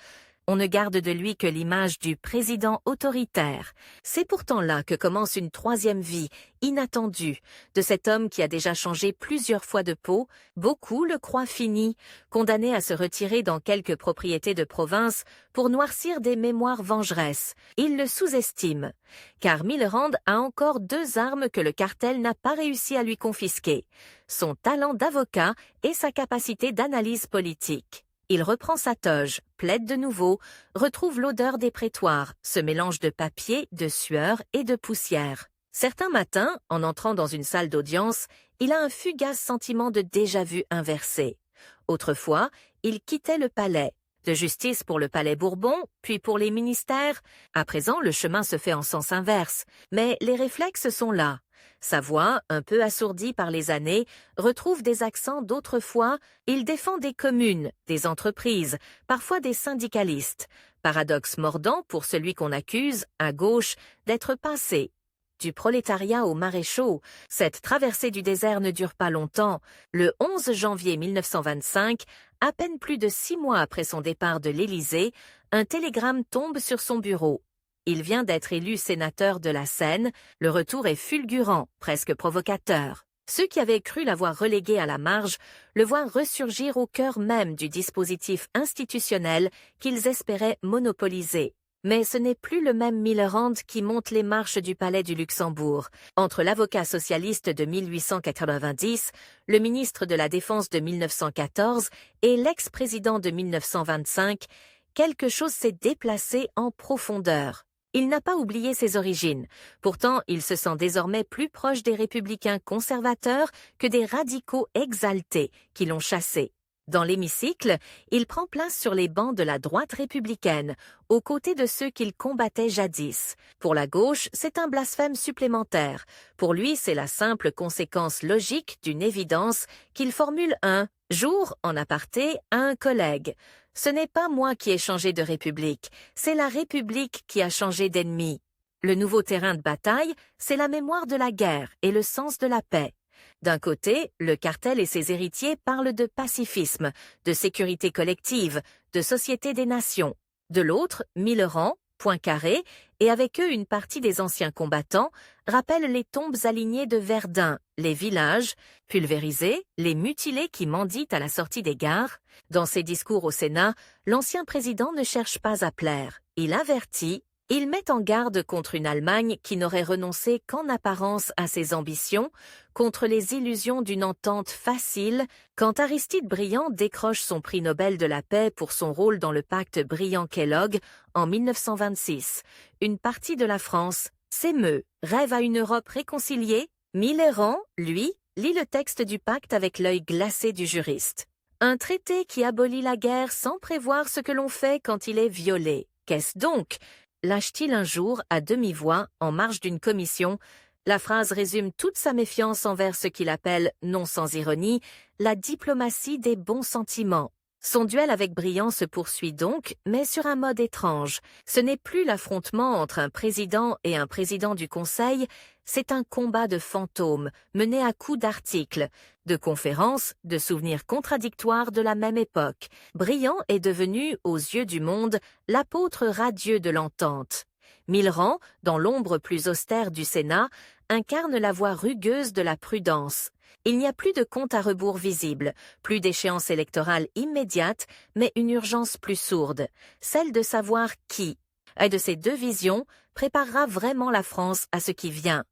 on ne garde de lui que l'image du président autoritaire. C'est pourtant là que commence une troisième vie, inattendue, de cet homme qui a déjà changé plusieurs fois de peau. Beaucoup le croient fini, condamné à se retirer dans quelques propriétés de province pour noircir des mémoires vengeresses. Ils le sous-estiment, car Millerand a encore 2 armes que le cartel n'a pas réussi à lui confisquer, son talent d'avocat et sa capacité d'analyse politique. Il reprend sa toge, plaide de nouveau, retrouve l'odeur des prétoires, ce mélange de papier, de sueur et de poussière. Certains matins, en entrant dans une salle d'audience, il a un fugace sentiment de déjà-vu inversé. Autrefois, il quittait le palais, de justice pour le palais Bourbon, puis pour les ministères. À présent, le chemin se fait en sens inverse, mais les réflexes sont là. Sa voix, un peu assourdie par les années, retrouve des accents d'autrefois. Il défend des communes, des entreprises, parfois des syndicalistes. Paradoxe mordant pour celui qu'on accuse, à gauche, d'être passé du prolétariat aux maréchaux. Cette traversée du désert ne dure pas longtemps. Le 11 janvier 1925, à peine plus de 6 mois après son départ de l'Élysée, un télégramme tombe sur son bureau. Il vient d'être élu sénateur de la Seine. Le retour est fulgurant, presque provocateur. Ceux qui avaient cru l'avoir relégué à la marge le voient ressurgir au cœur même du dispositif institutionnel qu'ils espéraient monopoliser. Mais ce n'est plus le même Millerand qui monte les marches du palais du Luxembourg. Entre l'avocat socialiste de 1890, le ministre de la Défense de 1914 et l'ex-président de 1925, quelque chose s'est déplacé en profondeur. Il n'a pas oublié ses origines. Pourtant, il se sent désormais plus proche des républicains conservateurs que des radicaux exaltés qui l'ont chassé. Dans l'hémicycle, il prend place sur les bancs de la droite républicaine, aux côtés de ceux qu'il combattait jadis. Pour la gauche, c'est un blasphème supplémentaire. Pour lui, c'est la simple conséquence logique d'une évidence qu'il formule un jour en aparté à un collègue. Ce n'est pas moi qui ai changé de république, c'est la République qui a changé d'ennemi. Le nouveau terrain de bataille, c'est la mémoire de la guerre et le sens de la paix. D'un côté, le cartel et ses héritiers parlent de pacifisme, de sécurité collective, de société des nations. De l'autre, Millerand, Poincaré, et avec eux une partie des anciens combattants, rappellent les tombes alignées de Verdun, les villages, pulvérisés, les mutilés qui mendient à la sortie des gares. Dans ses discours au Sénat, l'ancien président ne cherche pas à plaire. Il avertit, il met en garde contre une Allemagne qui n'aurait renoncé qu'en apparence à ses ambitions, contre les illusions d'une entente facile, quand Aristide Briand décroche son prix Nobel de la paix pour son rôle dans le pacte Briand-Kellogg en 1926. Une partie de la France s'émeut, rêve à une Europe réconciliée. Mitterrand, lui, lit le texte du pacte avec l'œil glacé du juriste. Un traité qui abolit la guerre sans prévoir ce que l'on fait quand il est violé. Qu'est-ce donc ? Lâche-t-il un jour à demi-voix, en marge d'une commission. La phrase résume toute sa méfiance envers ce qu'il appelle, non sans ironie, la diplomatie des bons sentiments. Son duel avec Briand se poursuit donc, mais sur un mode étrange. Ce n'est plus l'affrontement entre un président et un président du Conseil, c'est un combat de fantômes, mené à coups d'articles, de conférences, de souvenirs contradictoires de la même époque. Briand est devenu, aux yeux du monde, l'apôtre radieux de l'entente. Millerand, dans l'ombre plus austère du Sénat, incarne la voix rugueuse de la prudence. Il n'y a plus de compte à rebours visible, plus d'échéance électorale immédiate, mais une urgence plus sourde, celle de savoir qui, et de ces deux visions, préparera vraiment la France à ce qui vient.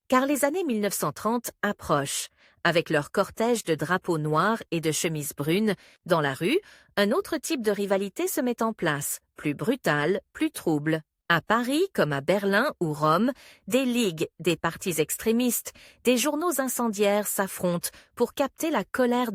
Car les années 1930 approchent. Avec leur cortège de drapeaux noirs et de chemises brunes, dans la rue, un autre type de rivalité se met en place, plus brutale, plus trouble. À Paris, comme à Berlin ou Rome, des ligues, des partis extrémistes, des journaux incendiaires s'affrontent pour capter la colère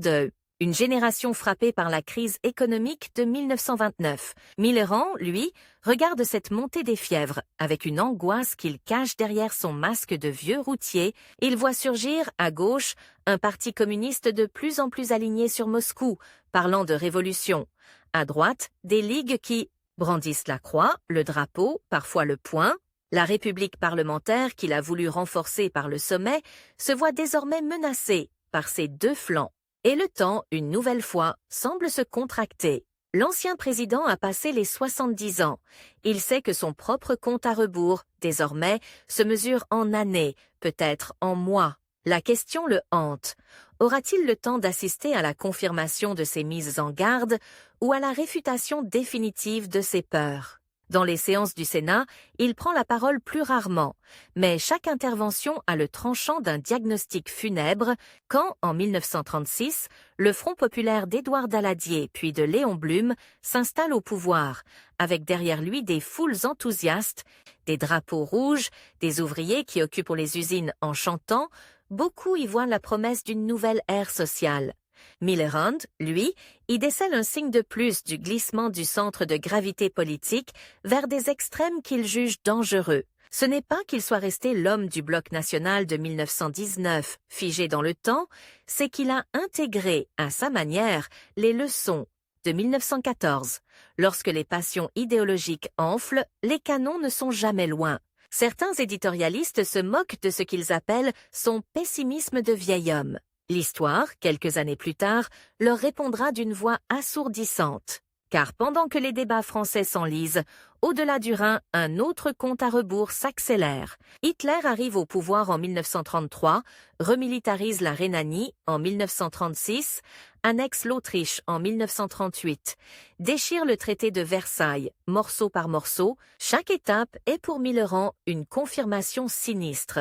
une génération frappée par la crise économique de 1929. Mitterrand, lui, regarde cette montée des fièvres avec une angoisse qu'il cache derrière son masque de vieux routier. Il voit surgir, à gauche, un parti communiste de plus en plus aligné sur Moscou, parlant de révolution. À droite, des ligues qui brandissent la croix, le drapeau, parfois le poing. La République parlementaire qu'il a voulu renforcer par le sommet se voit désormais menacée par ses deux flancs. Et le temps, une nouvelle fois, semble se contracter. L'ancien président a passé les 70 ans. Il sait que son propre compte à rebours, désormais, se mesure en années, peut-être en mois. La question le hante. Aura-t-il le temps d'assister à la confirmation de ses mises en garde ou à la réfutation définitive de ses peurs? Dans les séances du Sénat, il prend la parole plus rarement, mais chaque intervention a le tranchant d'un diagnostic funèbre quand, en 1936, le Front populaire d'Édouard Daladier puis de Léon Blum s'installe au pouvoir, avec derrière lui des foules enthousiastes, des drapeaux rouges, des ouvriers qui occupent les usines en chantant. Beaucoup y voient la promesse d'une nouvelle ère sociale. Mitterrand, lui, y décèle un signe de plus du glissement du centre de gravité politique vers des extrêmes qu'il juge dangereux. Ce n'est pas qu'il soit resté l'homme du bloc national de 1919, figé dans le temps, c'est qu'il a intégré, à sa manière, les leçons de 1914. Lorsque les passions idéologiques enflent, les canons ne sont jamais loin. Certains éditorialistes se moquent de ce qu'ils appellent son pessimisme de vieil homme. L'histoire, quelques années plus tard, leur répondra d'une voix assourdissante. Car pendant que les débats français s'enlisent, au-delà du Rhin, un autre compte à rebours s'accélère. Hitler arrive au pouvoir en 1933, remilitarise la Rhénanie en 1936, annexe l'Autriche en 1938, déchire le traité de Versailles, morceau par morceau. Chaque étape est pour Mitterrand une confirmation sinistre.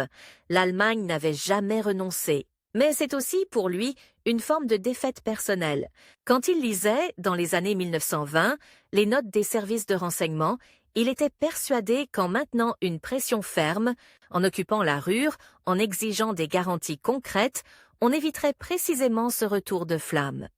L'Allemagne n'avait jamais renoncé. Mais c'est aussi, pour lui, une forme de défaite personnelle. Quand il lisait, dans les années 1920, les notes des services de renseignement, il était persuadé qu'en maintenant une pression ferme, en occupant la rue, en exigeant des garanties concrètes, on éviterait précisément ce retour de flamme.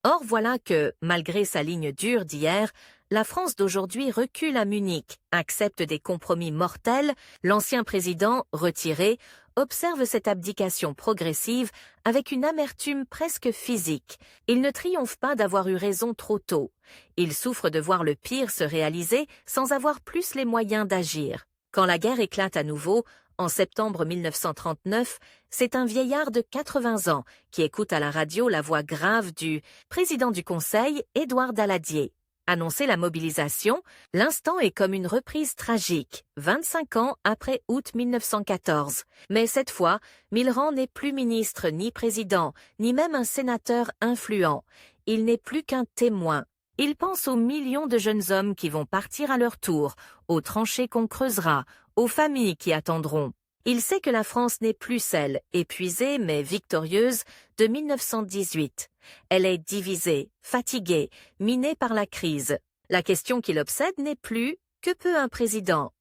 Or voilà que, malgré sa ligne dure d'hier, la France d'aujourd'hui recule à Munich, accepte des compromis mortels. L'ancien président, retiré, observe cette abdication progressive avec une amertume presque physique. Il ne triomphe pas d'avoir eu raison trop tôt. Il souffre de voir le pire se réaliser sans avoir plus les moyens d'agir. Quand la guerre éclate à nouveau, en septembre 1939, c'est un vieillard de 80 ans qui écoute à la radio la voix grave du président du Conseil, Édouard Daladier. Annoncer la mobilisation, l'instant est comme une reprise tragique, 25 ans après août 1914. Mais cette fois, Millerand n'est plus ministre ni président, ni même un sénateur influent. Il n'est plus qu'un témoin. Il pense aux millions de jeunes hommes qui vont partir à leur tour, aux tranchées qu'on creusera, aux familles qui attendront. Il sait que la France n'est plus celle, épuisée mais victorieuse, de 1918. Elle est divisée, fatiguée, minée par la crise. La question qui l'obsède n'est plus « que peut un président ?»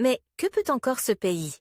Mais que peut encore ce pays?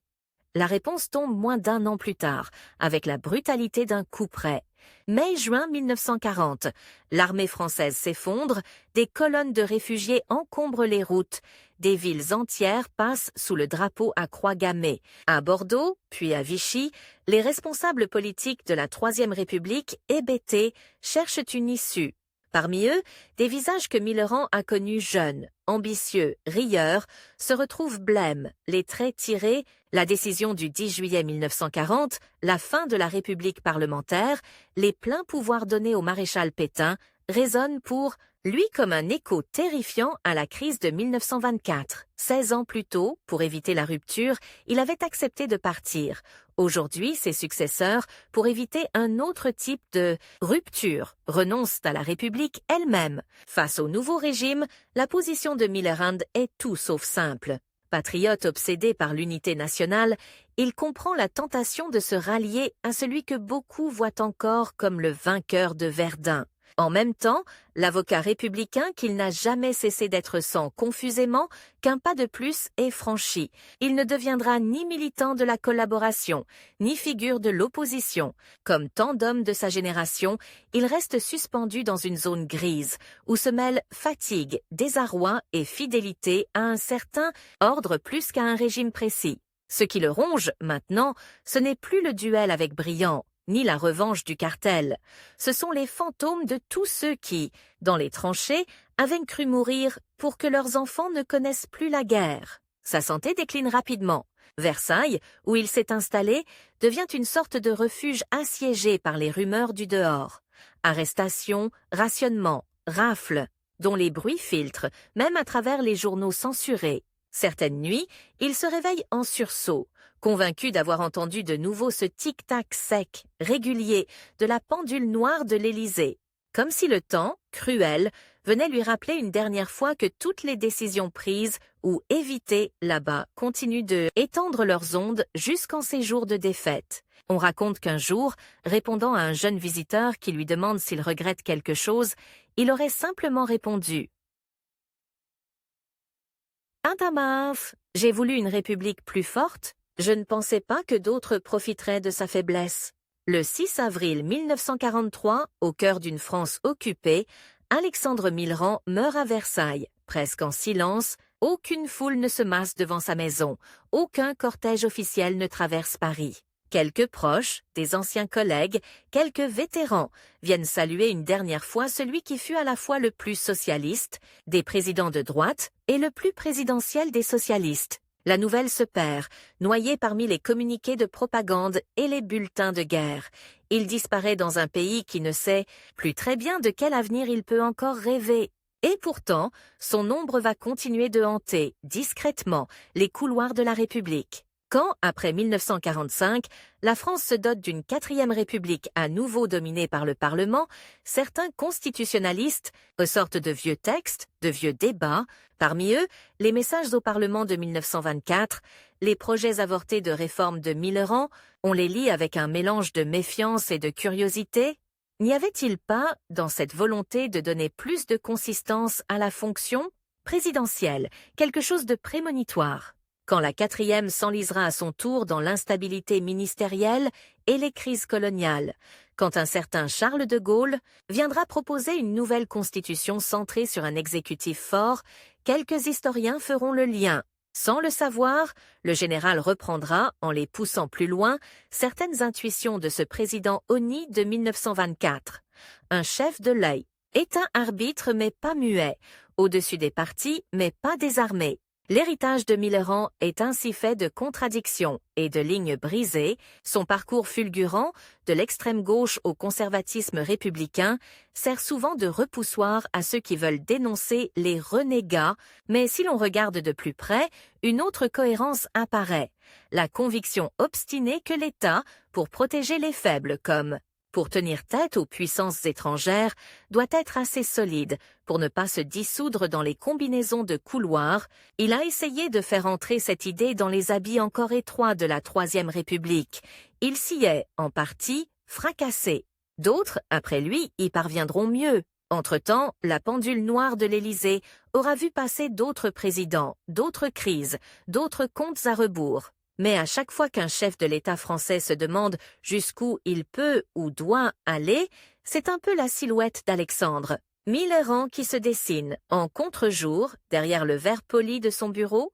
La réponse tombe moins d'un an plus tard, avec la brutalité d'un coup près. Mai-juin 1940, l'armée française s'effondre, des colonnes de réfugiés encombrent les routes, des villes entières passent sous le drapeau à croix gammée. À Bordeaux, puis à Vichy, les responsables politiques de la Troisième République, hébétés, cherchent une issue. Parmi eux, des visages que Millerand a connus jeunes, ambitieux, rieurs, se retrouvent blêmes, les traits tirés, la décision du 10 juillet 1940, la fin de la République parlementaire, les pleins pouvoirs donnés au maréchal Pétain, résonnent pour lui comme un écho terrifiant à la crise de 1924. 16 ans plus tôt, pour éviter la rupture, il avait accepté de partir. Aujourd'hui, ses successeurs, pour éviter un autre type de rupture, renoncent à la République elle-même. Face au nouveau régime, la position de Millerand est tout sauf simple. Patriote obsédé par l'unité nationale, il comprend la tentation de se rallier à celui que beaucoup voient encore comme le vainqueur de Verdun. En même temps, l'avocat républicain qu'il n'a jamais cessé d'être sent confusément qu'un pas de plus est franchi. Il ne deviendra ni militant de la collaboration, ni figure de l'opposition. Comme tant d'hommes de sa génération, il reste suspendu dans une zone grise, où se mêlent fatigue, désarroi et fidélité à un certain ordre plus qu'à un régime précis. Ce qui le ronge, maintenant, ce n'est plus le duel avec Briand, ni la revanche du cartel. Ce sont les fantômes de tous ceux qui, dans les tranchées, avaient cru mourir pour que leurs enfants ne connaissent plus la guerre. Sa santé décline rapidement. Versailles, où il s'est installé, devient une sorte de refuge assiégé par les rumeurs du dehors. Arrestations, rationnements, rafles, dont les bruits filtrent, même à travers les journaux censurés. Certaines nuits, il se réveille en sursaut, convaincu d'avoir entendu de nouveau ce tic-tac sec, régulier, de la pendule noire de l'Élysée. Comme si le temps, cruel, venait lui rappeler une dernière fois que toutes les décisions prises ou évitées là-bas continuent de étendre leurs ondes jusqu'en ces jours de défaite. On raconte qu'un jour, répondant à un jeune visiteur qui lui demande s'il regrette quelque chose, il aurait simplement répondu « Intamas, j'ai voulu une république plus forte. Je ne pensais pas que d'autres profiteraient de sa faiblesse. » Le 6 avril 1943, au cœur d'une France occupée, Alexandre Millerand meurt à Versailles, presque en silence. Aucune foule ne se masse devant sa maison, aucun cortège officiel ne traverse Paris. Quelques proches, des anciens collègues, quelques vétérans viennent saluer une dernière fois celui qui fut à la fois le plus socialiste des présidents de droite et le plus présidentiel des socialistes. La nouvelle se perd, noyée parmi les communiqués de propagande et les bulletins de guerre. Il disparaît dans un pays qui ne sait plus très bien de quel avenir il peut encore rêver. Et pourtant, son ombre va continuer de hanter, discrètement, les couloirs de la République. Quand, après 1945, la France se dote d'une 4e République à nouveau dominée par le Parlement, certains constitutionnalistes ressortent de vieux textes, de vieux débats, parmi eux les messages au Parlement de 1924, les projets avortés de réforme de Millerand, on les lit avec un mélange de méfiance et de curiosité. N'y avait-il pas, dans cette volonté de donner plus de consistance à la fonction présidentielle, quelque chose de prémonitoire? Quand la 4e s'enlisera à son tour dans l'instabilité ministérielle et les crises coloniales, quand un certain Charles de Gaulle viendra proposer une nouvelle constitution centrée sur un exécutif fort, quelques historiens feront le lien. Sans le savoir, le général reprendra, en les poussant plus loin, certaines intuitions de ce président honni de 1924. Un chef de l'œil, est un arbitre mais pas muet, au-dessus des partis mais pas désarmé. L'héritage de Mitterrand est ainsi fait de contradictions et de lignes brisées. Son parcours fulgurant, de l'extrême gauche au conservatisme républicain, sert souvent de repoussoir à ceux qui veulent dénoncer les renégats, mais si l'on regarde de plus près, une autre cohérence apparaît. La conviction obstinée que l'État, pour protéger les faibles comme pour tenir tête aux puissances étrangères, doit être assez solide pour ne pas se dissoudre dans les combinaisons de couloirs. Il a essayé de faire entrer cette idée dans les habits encore étroits de la Troisième République. Il s'y est, en partie, fracassé. D'autres, après lui, y parviendront mieux. Entre-temps, la pendule noire de l'Élysée aura vu passer d'autres présidents, d'autres crises, d'autres comptes à rebours. Mais à chaque fois qu'un chef de l'État français se demande jusqu'où il peut ou doit aller, c'est un peu la silhouette d'Alexandre. Mitterrand qui se dessine en contre-jour derrière le verre poli de son bureau,